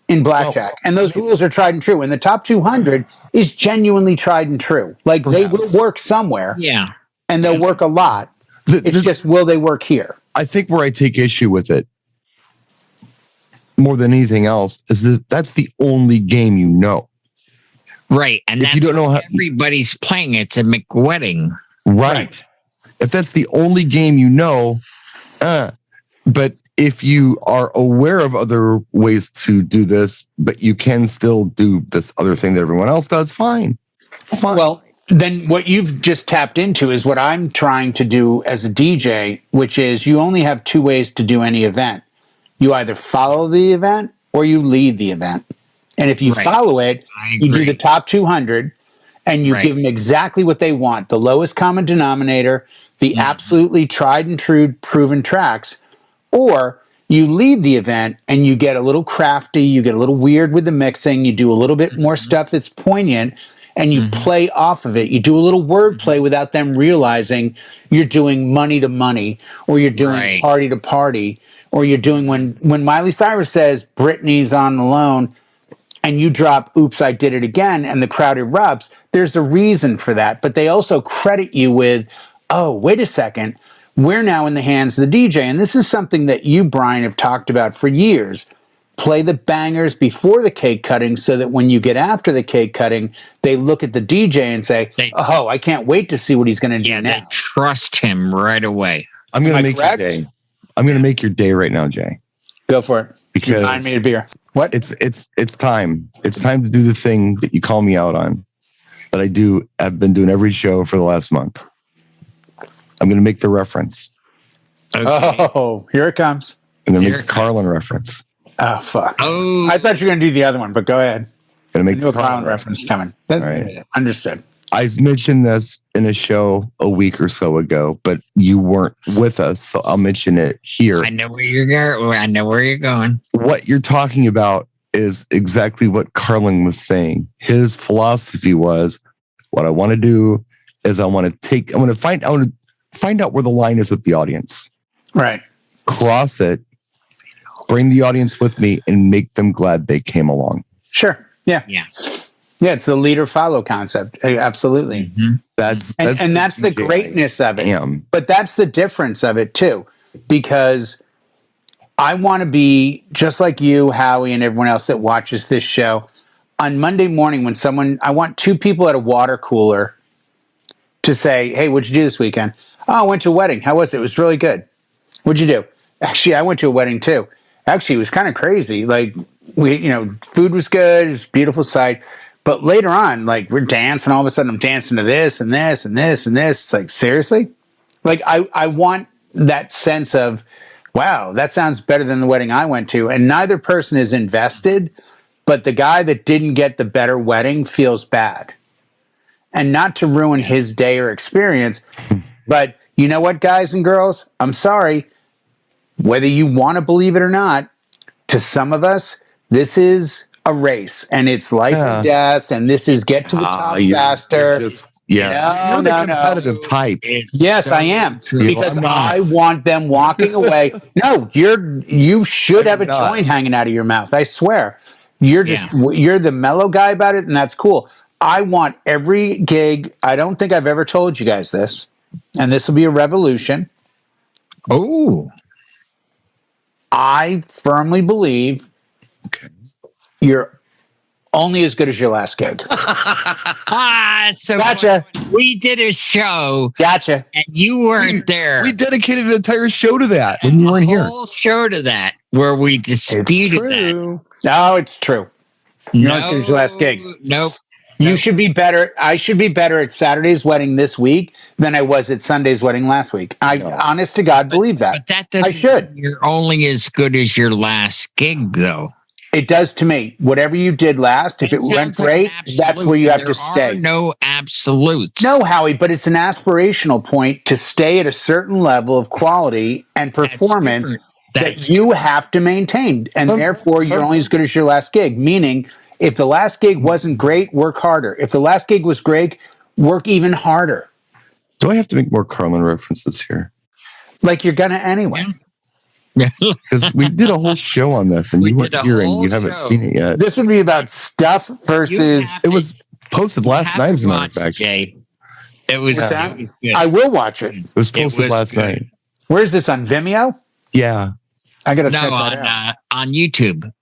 Speaker 4: in blackjack, and those rules are tried and true. And the top 200 is genuinely tried and true. Like they will work somewhere,
Speaker 3: Yeah.
Speaker 4: and they'll work a lot. It's just, will they work here?
Speaker 2: I think where I take issue with it more than anything else is that that's the only game you know.
Speaker 3: Right. And
Speaker 2: If
Speaker 3: that's
Speaker 2: you don't know how
Speaker 3: everybody's playing. It's a McWedding.
Speaker 2: right. If that's the only game you know, but if you are aware of other ways to do this, but you can still do this other thing that everyone else does, fine.
Speaker 4: Well, then what you've just tapped into is what I'm trying to do as a DJ, which is you only have 2 ways to do any event. You either follow the event or you lead the event. And if you follow it, you do the top 200 and you give them exactly what they want, the lowest common denominator, the absolutely tried and true proven tracks, or you lead the event and you get a little crafty, you get a little weird with the mixing, you do a little bit more stuff that's poignant, and you play off of it. You do a little wordplay without them realizing you're doing money to money, or you're doing party to party, or you're doing when Miley Cyrus says Britney's on the loan and you drop Oops, I Did It Again and the crowd erupts, there's a reason for that. But they also credit you with, oh, wait a second, we're now in the hands of the DJ. And this is something that you, Brian, have talked about for years. Play the bangers before the cake cutting so that when you get after the cake cutting, they look at the DJ and say, oh, I can't wait to see what he's going to do now.
Speaker 3: They trust him right away.
Speaker 2: I'm going to make your day. I'm going to make your day right now, Jay.
Speaker 4: Go for it.
Speaker 2: Because
Speaker 4: I made a beer. What?
Speaker 2: It's time. It's time to do the thing that you call me out on that I do. I've been doing every show for the last month. I'm going to make the reference.
Speaker 3: Okay.
Speaker 4: Oh, here it comes.
Speaker 2: I'm going to make the Carlin reference.
Speaker 4: Oh, fuck.
Speaker 3: Oh.
Speaker 4: I thought you were going to do the other one, but go ahead.
Speaker 2: Going to make
Speaker 4: the Carlin reference coming.
Speaker 2: Right.
Speaker 4: Understood.
Speaker 2: I mentioned this in a show a week or so ago, but you weren't with us, so I'll mention it here.
Speaker 3: I know where you're going. I know where you're going.
Speaker 2: What you're talking about is exactly what Carlin was saying. His philosophy was, what I want to do is I want to find out where the line is with the audience.
Speaker 4: Right.
Speaker 2: Cross it, bring the audience with me and make them glad they came along.
Speaker 4: Sure. Yeah.
Speaker 3: Yeah.
Speaker 4: Yeah. It's the leader follow concept. Absolutely.
Speaker 3: Mm-hmm.
Speaker 2: That's
Speaker 4: the greatness of it.
Speaker 2: Damn.
Speaker 4: But that's the difference of it too, because I want to be just like you, Howie, and everyone else that watches this show. On Monday morning, I want two people at a water cooler to say, "Hey, what'd you do this weekend?" "Oh, I went to a wedding. How was it?" "It was really good." "What'd you do?" "Actually, I went to a wedding too. Actually, it was kind of crazy. Like food was good. It was a beautiful sight. But later on, like we're dancing. All of a sudden, I'm dancing to this and this and this and this. It's like, seriously? Like I want that sense of, wow, that sounds better than the wedding I went to. And neither person is invested, but the guy that didn't get the better wedding feels bad. And not to ruin his day or experience, but you know what, guys and girls? I'm sorry. Whether you want to believe it or not, to some of us, this is a race, and it's life and death, and this is get to the top faster.
Speaker 2: You're the competitive type.
Speaker 4: Yes, I am, because I want them walking away. No, you should have a joint hanging out of your mouth. I swear, you're the mellow guy about it, and that's cool. I want every gig. I don't think I've ever told you guys this, and this will be a revolution.
Speaker 3: Oh,
Speaker 4: I firmly believe you're only as good as your last gig.
Speaker 3: So
Speaker 4: Gotcha.
Speaker 3: We did a show.
Speaker 4: Gotcha.
Speaker 3: And you weren't there.
Speaker 2: We dedicated an entire show to that when you weren't here.
Speaker 3: A whole show to that where we disputed that.
Speaker 4: No, it's true. You're only as good as your last gig.
Speaker 3: Nope.
Speaker 4: You should be better. I should be better at Saturday's wedding this week than I was at Sunday's wedding last week. Honest to God, believe that.
Speaker 3: But that doesn't
Speaker 4: I should.
Speaker 3: mean you're only as good as your last gig, though.
Speaker 4: It does to me. Whatever you did last, if it went great, that's where you have to stay.
Speaker 3: There are no absolutes.
Speaker 4: No, Howie, but it's an aspirational point to stay at a certain level of quality and performance that you have to maintain. And therefore, you're only as good as your last gig. Meaning, if the last gig wasn't great, work harder. If the last gig was great, work even harder.
Speaker 2: Do I have to make more Carlin references here?
Speaker 4: Like you're going to anyway.
Speaker 2: Because we did a whole show on this, and you weren't here, and you haven't seen it yet.
Speaker 4: This would be about stuff versus.
Speaker 2: It was posted last night, as a matter of fact.
Speaker 3: Jay. It was.
Speaker 4: I will watch it.
Speaker 2: It was posted last night.
Speaker 4: Where's this on Vimeo?
Speaker 2: Yeah,
Speaker 4: I gotta check that out.
Speaker 3: On YouTube,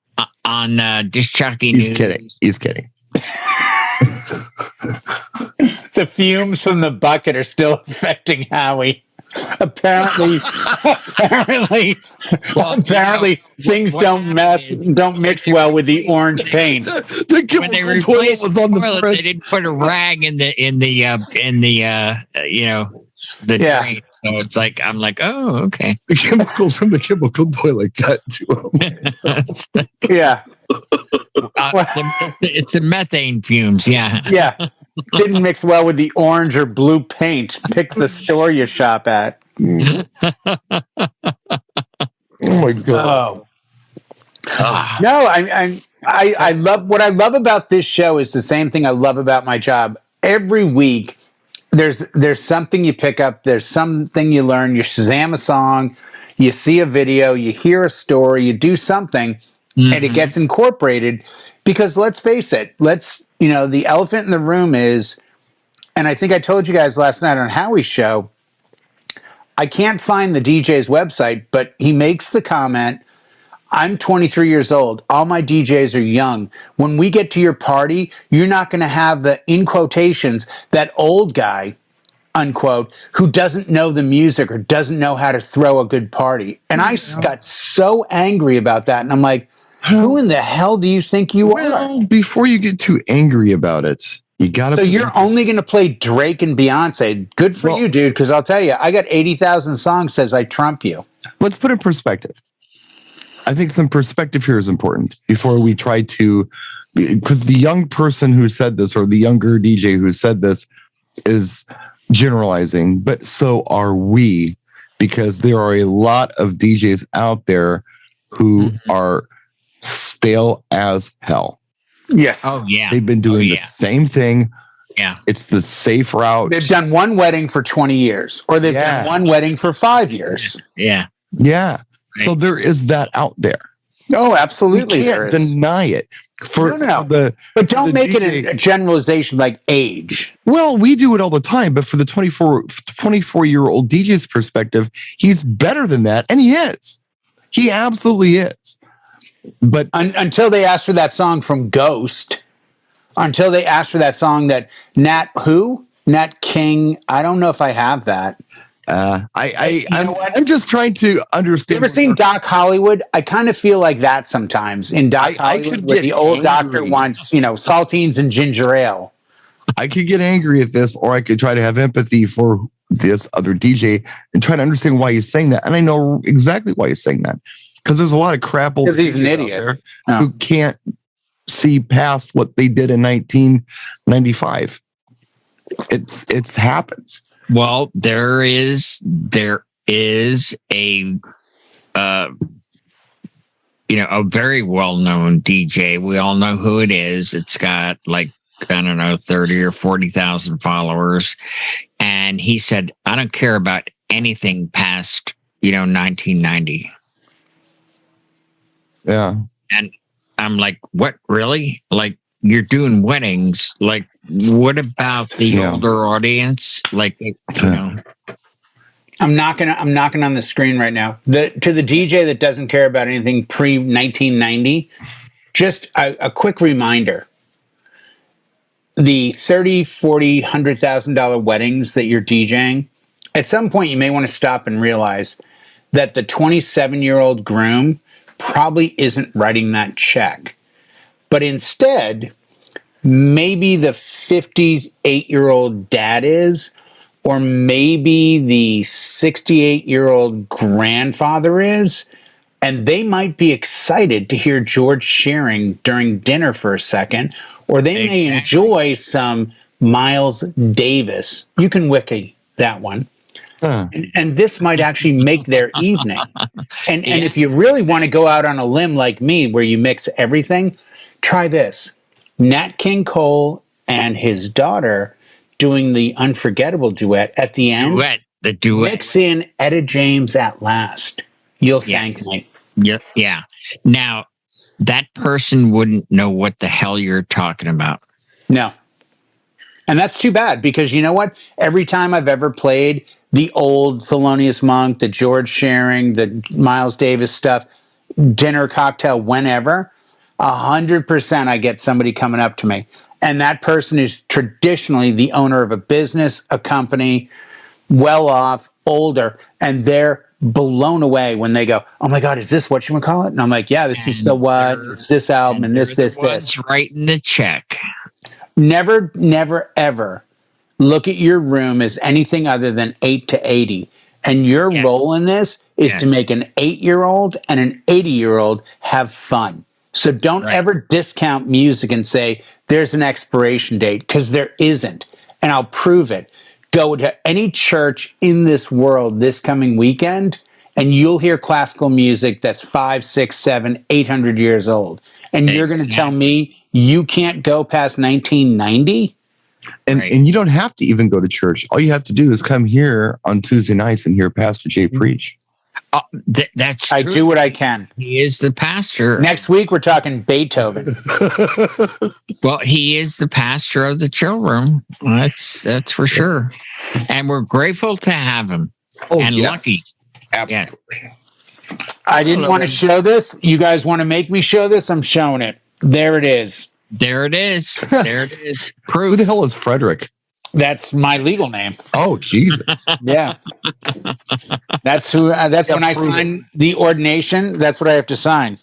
Speaker 3: on Disc Jockey News.
Speaker 2: He's kidding.
Speaker 4: The fumes from the bucket are still affecting Howie. Apparently, things don't mix well with the orange paint.
Speaker 3: When they replaced the toilet, they didn't put a rag in the drain. So it's like I'm like, oh, okay.
Speaker 2: The chemicals from the chemical toilet got to him.
Speaker 4: Yeah.
Speaker 3: It's the methane fumes. Yeah.
Speaker 4: Yeah. Didn't mix well with the orange or blue paint. Pick the store you shop at.
Speaker 2: Oh my God.
Speaker 4: No, I love what I love about this show is the same thing I love about my job. Every week there's something you pick up, there's something you learn, you Shazam a song, you see a video, you hear a story, you do something, and it gets incorporated. Because let's face it, the elephant in the room is, and I think I told you guys last night on Howie's show, I can't find the DJ's website, but he makes the comment, I'm 23 years old. All my DJs are young. When we get to your party, you're not going to have in quotations, that old guy, unquote, who doesn't know the music or doesn't know how to throw a good party. And I got so angry about that. And I'm like, who in the hell do you think you are?
Speaker 2: Before you get too angry about it, you got to.
Speaker 4: So you're only going to play Drake and Beyonce. Good for you, dude, because I'll tell you, I got 80,000 songs says I trump you.
Speaker 2: Let's put it in perspective. I think some perspective here is important before we try to, because the young person who said this or the younger DJ who said this is generalizing, but so are we, because there are a lot of DJs out there who are stale as hell.
Speaker 4: Yes.
Speaker 3: Oh, yeah.
Speaker 2: They've been doing the same thing.
Speaker 3: Yeah.
Speaker 2: It's the safe route.
Speaker 4: They've done one wedding for 20 years, or they've done one wedding for 5 years.
Speaker 3: Yeah.
Speaker 2: Yeah. So there is that out there.
Speaker 4: Oh,
Speaker 2: You
Speaker 4: absolutely. There
Speaker 2: can't
Speaker 4: is.
Speaker 2: deny it.
Speaker 4: No. But don't make it a generalization like age.
Speaker 2: Well, we do it all the time, but for the 24-year-old DJ's perspective, he's better than that, and he is. He absolutely is. But
Speaker 4: Until they asked for that song from Ghost, until they asked for that song that Nat King. I don't know if I have that.
Speaker 2: I'm just trying to understand.
Speaker 4: You ever seen Doc Hollywood? I kind of feel like that sometimes in Doc Hollywood, where the old doctor wants, saltines and ginger ale.
Speaker 2: I could get angry at this, or I could try to have empathy for this other DJ and try to understand why he's saying that. And I know exactly why he's saying that, because there's a lot of crap old
Speaker 4: because he's an idiot
Speaker 2: who can't see past what they did in 1995. It happens.
Speaker 3: Well, there is a a very well-known DJ. We all know who it is. It's got 30 or 40,000 followers, and he said, "I don't care about anything past 1990."
Speaker 2: Yeah,
Speaker 3: and I'm like, "What, really? Like, you're doing weddings? Like, what about the older audience?
Speaker 4: I'm knocking on the screen right now. To the DJ that doesn't care about anything pre 1990, just a quick reminder: the $30,000, $40,000, $100,000 weddings that you're DJing. At some point, you may want to stop and realize that the 27-year-old groom probably isn't writing that check, but instead, maybe the 58-year-old dad is, or maybe the 68-year-old grandfather is, and they might be excited to hear George Shearing during dinner for a second, or they may enjoy some Miles Davis. You can wiki that one. And this might actually make their evening. And if you really want to go out on a limb like me, where you mix everything, try this. Nat King Cole and his daughter doing the unforgettable duet at the end.
Speaker 3: The duet.
Speaker 4: Mix in Etta James at last. You'll thank me.
Speaker 3: Yeah. Now, that person wouldn't know what the hell you're talking about.
Speaker 4: No. And that's too bad, because you know what? Every time I've ever played the old Thelonious Monk, the George Shearing, the Miles Davis stuff, dinner, cocktail, whenever, 100% I get somebody coming up to me. And that person is traditionally the owner of a business, a company, well off, older, and they're blown away when they go, "Oh my God, is this what you would call it?" And I'm like, "Yeah, this is the what? It's this album and this.
Speaker 3: Writing the check.
Speaker 4: Never, never, ever look at your room as anything other than 8 to 80. And your role in this is to make an 8-year-old and an 80-year-old have fun. So don't ever discount music and say there's an expiration date, because there isn't. And I'll prove it. Go to any church in this world this coming weekend, and you'll hear classical music that's 5, 6, 7, 800 years old. And you're going to tell me you can't go past 1990?
Speaker 2: And you don't have to even go to church. All you have to do is come here on Tuesday nights and hear Pastor Jay preach.
Speaker 3: That's true.
Speaker 4: I do what I can.
Speaker 3: He is the pastor.
Speaker 4: Next week, we're talking Beethoven.
Speaker 3: Well, he is the pastor of the chill room. That's for sure. And we're grateful to have him. Lucky.
Speaker 2: Absolutely.
Speaker 3: Yes.
Speaker 4: I didn't want to show this. You guys want to make me show this? I'm showing it. There it is.
Speaker 3: There it is.
Speaker 2: Who the hell is Frederick?
Speaker 4: That's my legal name.
Speaker 2: Oh, Jesus.
Speaker 4: Yeah. That's who. That's when I sign the ordination. That's what I have to sign.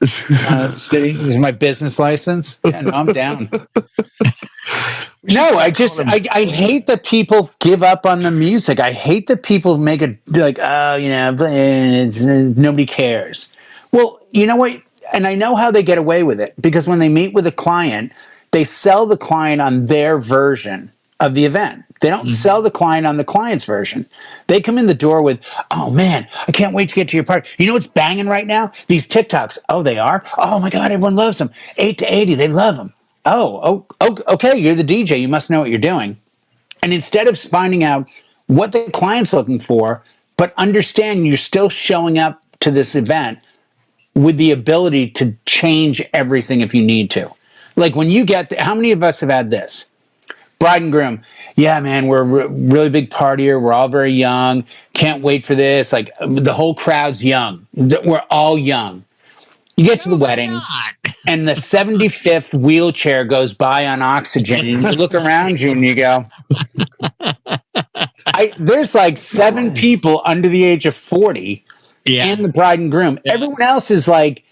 Speaker 4: City is my business license, and I'm down. No, I hate that people give up on the music. I hate that people make it like, nobody cares. Well, you know what? And I know how they get away with it, because when they meet with a client, they sell the client on their version of the event. They don't sell the client on the client's version. They come in the door with, "Oh man, I can't wait to get to your party. You know what's banging right now? These TikToks." "Oh, they are? Oh my God, everyone loves them. 8 to 80, they love them." Oh, okay, you're the DJ. You must know what you're doing. And instead of finding out what the client's looking for, but understand you're still showing up to this event with the ability to change everything if you need to. Like when you get, how many of us have had this? Bride and groom, yeah, man, we're a really big partier. We're all very young. Can't wait for this. Like the whole crowd's young. We're all young. You get to the wedding, and the 75th wheelchair goes by on oxygen, and you look around you and you go, there's like 7 people under the age of 40 and the bride and groom. Yeah. Everyone else is like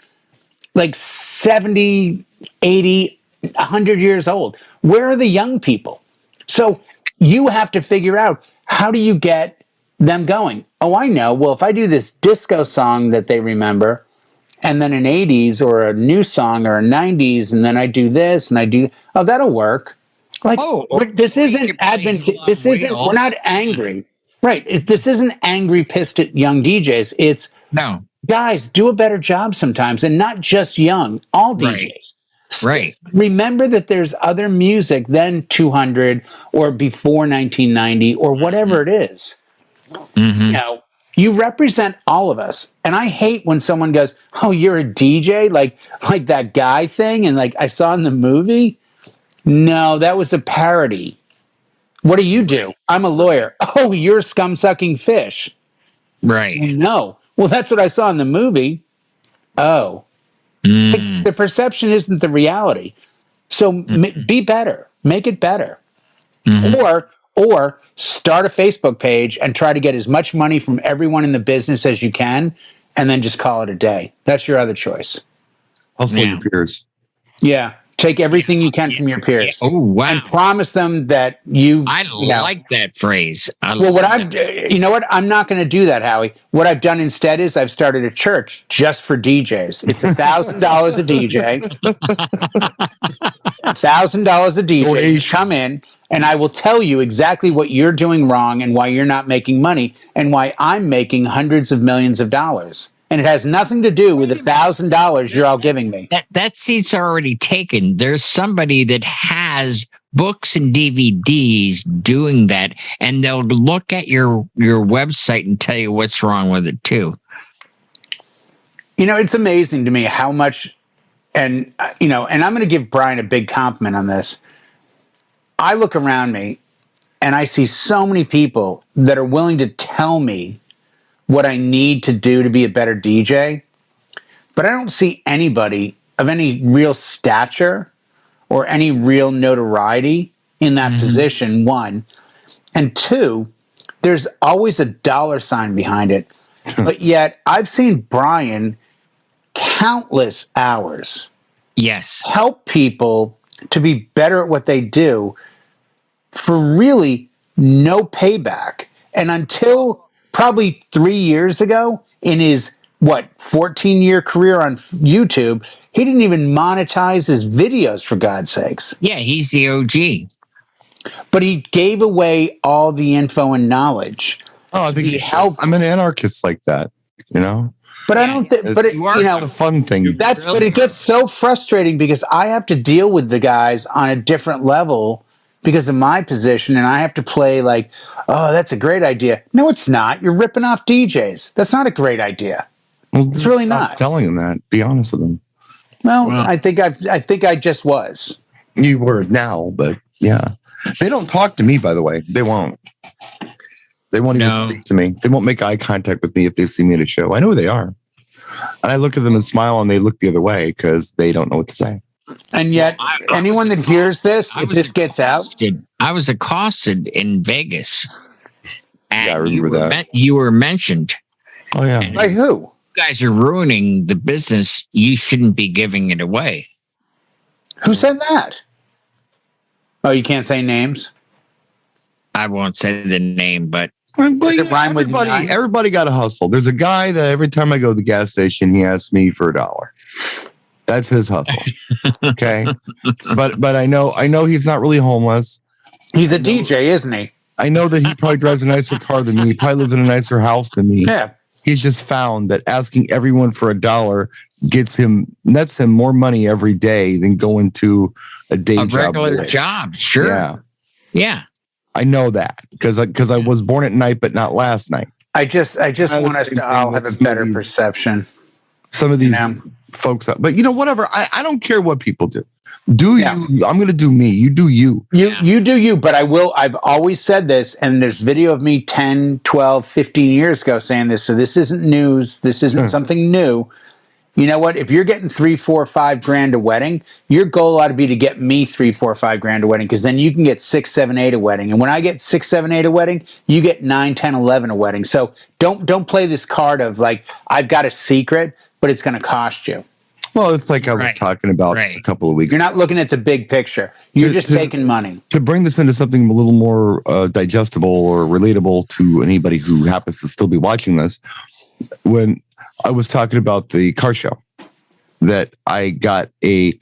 Speaker 4: 70, 80, 100 years old. Where are the young people? So you have to figure out, how do you get them going? Oh, I know. Well, if I do this disco song that they remember, and then an 80s or a new song or a 90s, and then I do this and I do, that'll work. Like, this isn't we're not angry. Right. This isn't angry, pissed at young DJs. It's,
Speaker 3: no,
Speaker 4: guys, do a better job sometimes, and not just young, all DJs.
Speaker 3: Right.
Speaker 4: Remember that there's other music than 200 or before 1990 or whatever it is.
Speaker 3: Mm-hmm.
Speaker 4: You know, you represent all of us. And I hate when someone goes, oh, you're a DJ? Like that guy thing. And like I saw in the movie. No, that was a parody. What do? I'm a lawyer. Oh, you're scum-sucking fish.
Speaker 3: Right.
Speaker 4: No. Well, that's what I saw in the movie. Oh. Like, the perception isn't the reality. So be better. Make it better. Mm-hmm. Or start a Facebook page and try to get as much money from everyone in the business as you can, and then just call it a day. That's your other choice.
Speaker 2: Hustle your peers.
Speaker 4: Yeah. Take everything you can from your peers.
Speaker 3: Yeah. Oh, wow.
Speaker 4: And promise them that
Speaker 3: like that phrase.
Speaker 4: You know what? I'm not going to do that, Howie. What I've done instead is I've started a church just for DJs. It's $1,000 a DJ. $1,000 a DJ. You come in, and I will tell you exactly what you're doing wrong and why you're not making money and why I'm making hundreds of millions of dollars. And it has nothing to do with $1,000 you're all giving me.
Speaker 3: That seat's already taken. There's somebody that has books and DVDs doing that, and they'll look at your website and tell you what's wrong with it too.
Speaker 4: You know, it's amazing to me how much, and I'm going to give Brian a big compliment on this. I look around me, and I see so many people that are willing to tell me what I need to do to be a better DJ, but I don't see anybody of any real stature or any real notoriety in that position, one. And two, there's always a dollar sign behind it. But yet I've seen Brian countless hours help people to be better at what they do for really no payback. And until probably 3 years ago, in his 14-year career on YouTube, he didn't even monetize his videos, for God's sakes.
Speaker 3: Yeah, he's the OG.
Speaker 4: But he gave away all the info and knowledge.
Speaker 2: Oh, I think he helped. I'm an anarchist like that, you know.
Speaker 4: But I don't think. But
Speaker 2: the fun thing.
Speaker 4: But it gets so frustrating because I have to deal with the guys on a different level because of my position, and I have to play like, oh, that's a great idea. No, it's not. You're ripping off DJs. That's not a great idea.
Speaker 2: Well,
Speaker 4: it's really not.
Speaker 2: Telling them that. Be honest with them.
Speaker 4: Well, I think I just was.
Speaker 2: You were now, but yeah, they don't talk to me. By the way, they won't. They won't even speak to me. They won't make eye contact with me if they see me at a show. I know who they are, and I look at them and smile, and they look the other way because they don't know what to say.
Speaker 4: And yet, anyone that hears this, if this gets out,
Speaker 3: I was accosted in Vegas. And
Speaker 2: yeah, I remember that.
Speaker 3: You were mentioned.
Speaker 2: Oh yeah,
Speaker 4: by who?
Speaker 3: You guys are ruining the business. You shouldn't be giving it away.
Speaker 4: Who said that? Oh, you can't say names?
Speaker 3: I won't say the name, but
Speaker 2: everybody got to hustle. There's a guy that every time I go to the gas station, he asks me for $1. That's his hustle. Okay. But I know he's not really homeless.
Speaker 4: He's a DJ, isn't he?
Speaker 2: I know that he probably drives a nicer car than me. He probably lives in a nicer house than me.
Speaker 4: Yeah.
Speaker 2: He's just found that asking everyone for $1 nets him more money every day than going to a
Speaker 3: regular job. Sure.
Speaker 2: Yeah.
Speaker 3: Yeah.
Speaker 2: I know that because I was born at night, but not last night.
Speaker 4: I just want us to all have a better perception.
Speaker 2: some of these folks out. But whatever. I don't care what people do. Do you? I'm going to do me. You do you.
Speaker 4: You do you, but I've always said this, and there's video of me 10, 12, 15 years ago saying this, so this isn't news. This isn't something new. You know what? If you're getting 3, 4, 5 grand a wedding, your goal ought to be to get me 3, 4, 5 grand a wedding, because then you can get 6, 7, 8 a wedding. And when I get 6, 7, 8 a wedding, you get 9, 10, 11 a wedding. So don't play this card of like, I've got a secret, but it's going to cost you.
Speaker 2: Well, it's like I was talking about a couple of weeks
Speaker 4: ago. You're not looking at the big picture. You're just taking money.
Speaker 2: To bring this into something a little more digestible or relatable to anybody who happens to still be watching this, when I was talking about the car show that I got a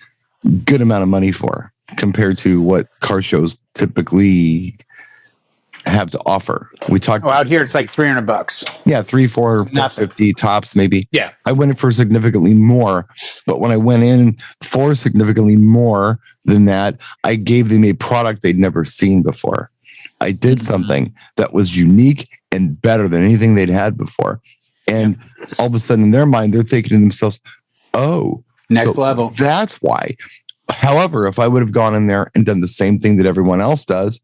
Speaker 2: good amount of money for compared to what car shows typically have to offer. We talked
Speaker 4: out here, it's like $300.
Speaker 2: Yeah, 300, 400, 450 tops, maybe.
Speaker 4: Yeah.
Speaker 2: I went in for significantly more, but when I went in for significantly more than that, I gave them a product they'd never seen before. I did something that was unique and better than anything they'd had before. And all of a sudden in their mind, they're thinking to themselves, oh,
Speaker 4: next level.
Speaker 2: That's why. However, if I would have gone in there and done the same thing that everyone else does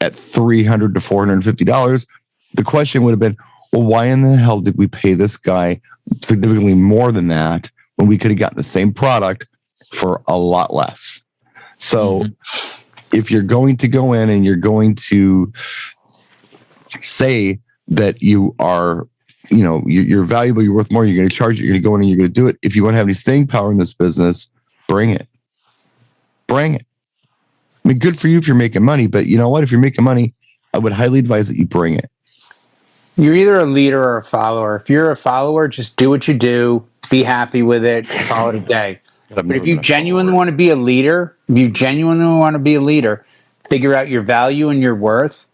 Speaker 2: at $300 to $450, the question would have been, well, why in the hell did we pay this guy significantly more than that when we could have gotten the same product for a lot less? So if you're going to go in and you're going to say that you are, you're valuable, you're worth more, you're going to charge it, you're going to go in and you're going to do it. If you want to have any staying power in this business, bring it. Bring it. I mean, good for you if you're making money, but you know what? If you're making money, I would highly advise that you bring it.
Speaker 4: You're either a leader or a follower. If you're a follower, just do what you do, be happy with it, call it a day. But if you genuinely want to be a leader, figure out your value and your worth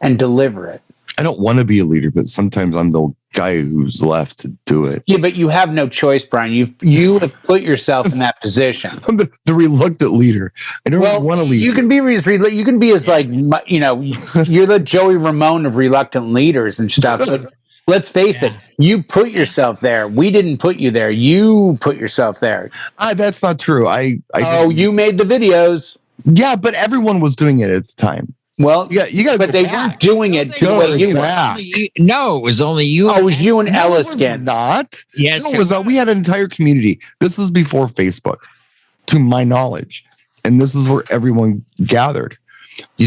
Speaker 4: and deliver it.
Speaker 2: I don't want to be a leader, but sometimes I'm the guy who's left to do it.
Speaker 4: Yeah, but you have no choice, Brian. You have put yourself in that position.
Speaker 2: I'm the reluctant leader. I don't want to lead.
Speaker 4: You can be you can be as like you're the Joey Ramone of reluctant leaders and stuff. But let's face it, you put yourself there. We didn't put you there. You put yourself there.
Speaker 2: That's not true.
Speaker 4: You made the videos.
Speaker 2: Yeah, but everyone was doing it at its time.
Speaker 4: Well, you got, but they weren't doing it the way you were.
Speaker 3: No, it was only you.
Speaker 4: Oh, it was you and Elliskin.
Speaker 2: Not.
Speaker 3: Yes,
Speaker 2: it was. We had an entire community. This was before Facebook, to my knowledge, and this is where everyone gathered.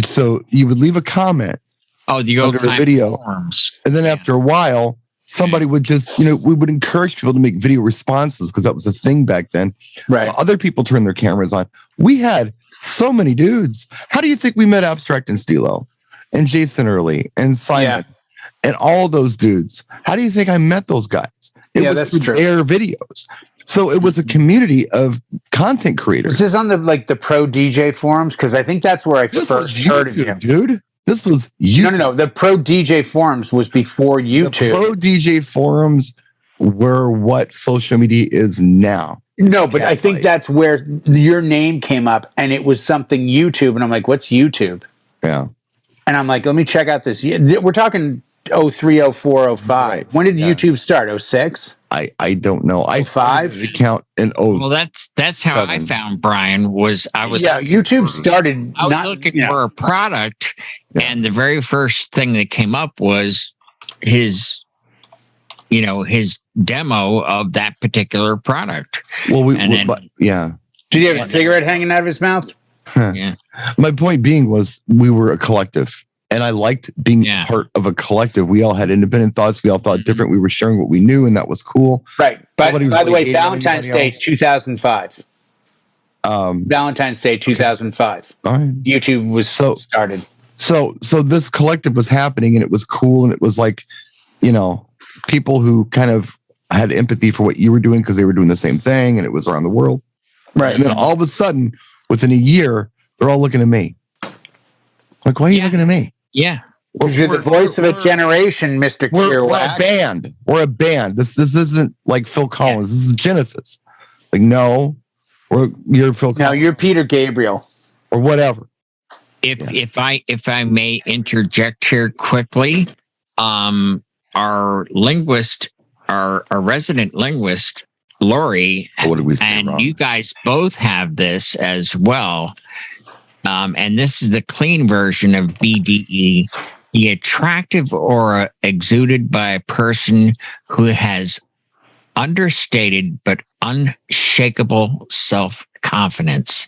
Speaker 2: So you would leave a comment.
Speaker 3: Oh, the old time
Speaker 2: video
Speaker 3: forums.
Speaker 2: And then after a while, somebody would just, we would encourage people to make video responses because that was a thing back then.
Speaker 4: Right.
Speaker 2: Other people turned their cameras on. We had so many dudes. How do you think we met Abstract and Stilo and Jason Early and Simon and all those dudes? How do you think I met those guys? It was
Speaker 4: that's
Speaker 2: through
Speaker 4: true.
Speaker 2: their videos. So it was a community of content creators.
Speaker 4: Is this on the pro DJ forums? Because I think that's where I first heard of you,
Speaker 2: dude. This was YouTube.
Speaker 4: No. The pro DJ forums was before YouTube.
Speaker 2: The pro DJ forums were what social media is now.
Speaker 4: No, but I think that's where your name came up, and it was something YouTube, and I'm like, what's YouTube?
Speaker 2: Yeah.
Speaker 4: And I'm like, let me check out this. We're talking 03, 04, 05. Right. When did YouTube start? 06?
Speaker 2: I don't know.
Speaker 4: 05?
Speaker 2: Account in
Speaker 3: Well, that's how I found Brian.
Speaker 4: YouTube started.
Speaker 3: I was looking for a product, and the very first thing that came up was his demo of that particular product.
Speaker 2: Well,
Speaker 4: Did he have a cigarette hanging out of his mouth?
Speaker 3: Yeah.
Speaker 2: My point being was we were a collective, and I liked being part of a collective. We all had independent thoughts. We all thought different. We were sharing what we knew, and that was cool.
Speaker 4: Right. By the way, Valentine's Day 2005. Valentine's Day 2005. YouTube was started.
Speaker 2: So this collective was happening, and it was cool, and it was like, people who kind of had empathy for what you were doing because they were doing the same thing, and it was around the world.
Speaker 4: Right.
Speaker 2: And then all of a sudden, within a year, they're all looking at me. Like, why are you looking at me?
Speaker 3: Yeah.
Speaker 4: Because you're the voice of a generation, Mr. Kerouac.
Speaker 2: We're a band. This isn't like Phil Collins. This is Genesis. Like, no, you're Phil Collins.
Speaker 4: No, you're Peter Gabriel.
Speaker 2: Or whatever.
Speaker 3: If I may interject here quickly, our resident linguist, Lori,
Speaker 2: What did we say
Speaker 3: and
Speaker 2: wrong?
Speaker 3: you guys both have this as well. And this is the clean version of BDE. The attractive aura exuded by a person who has understated but unshakable self-confidence.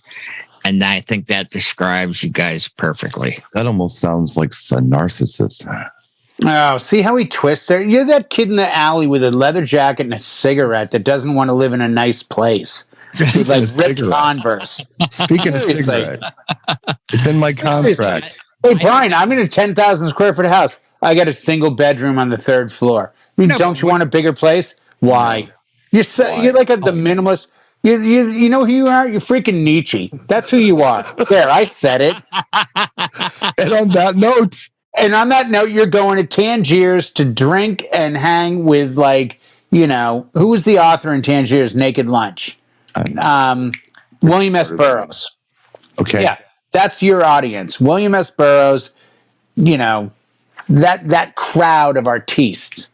Speaker 3: And I think that describes you guys perfectly.
Speaker 2: That almost sounds like a narcissist.
Speaker 4: Oh, see how he twists there? You're that kid in the alley with a leather jacket and a cigarette that doesn't want to live in a nice place. With like ripped
Speaker 2: Cigarette.
Speaker 4: Converse.
Speaker 2: Speaking of
Speaker 4: Seriously.
Speaker 2: cigarette, it's in my contract.
Speaker 4: Hey, Brian, I'm in a 10,000 square foot house. I got a single bedroom on the 3rd floor. I mean,
Speaker 3: No,
Speaker 4: don't
Speaker 3: but
Speaker 4: you want a bigger place? Why? You're you're like the minimalist. You know who you are? You're freaking Nietzsche. That's who you are. There, I said it.
Speaker 2: And on that note,
Speaker 4: And on that note, you're going to Tangiers to drink and hang with, like, you know, who was the author in Tangiers? Naked Lunch. William S. Burroughs.
Speaker 2: okay.
Speaker 4: Yeah, that's your audience. William S. Burroughs, you know, that crowd of artistes.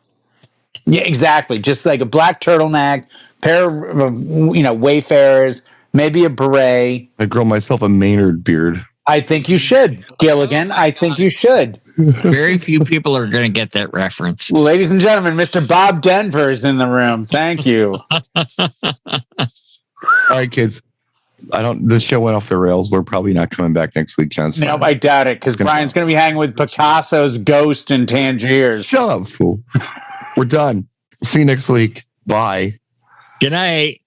Speaker 4: Yeah, exactly. Just like a black turtleneck, pair of, you know, Wayfarers, maybe a beret.
Speaker 2: I grow myself a Maynard beard.
Speaker 4: I think you should, Gilligan. I think you should.
Speaker 3: Very few people are going to get that reference.
Speaker 4: Ladies and gentlemen, Mr. Bob Denver is in the room. Thank you.
Speaker 2: All right, kids. This show went off the rails. We're probably not coming back next week, John.
Speaker 4: No, I doubt it, because Brian's going to be hanging with Picasso's ghost in Tangiers.
Speaker 2: Shut up, fool. We're done. See you next week. Bye.
Speaker 3: Good night.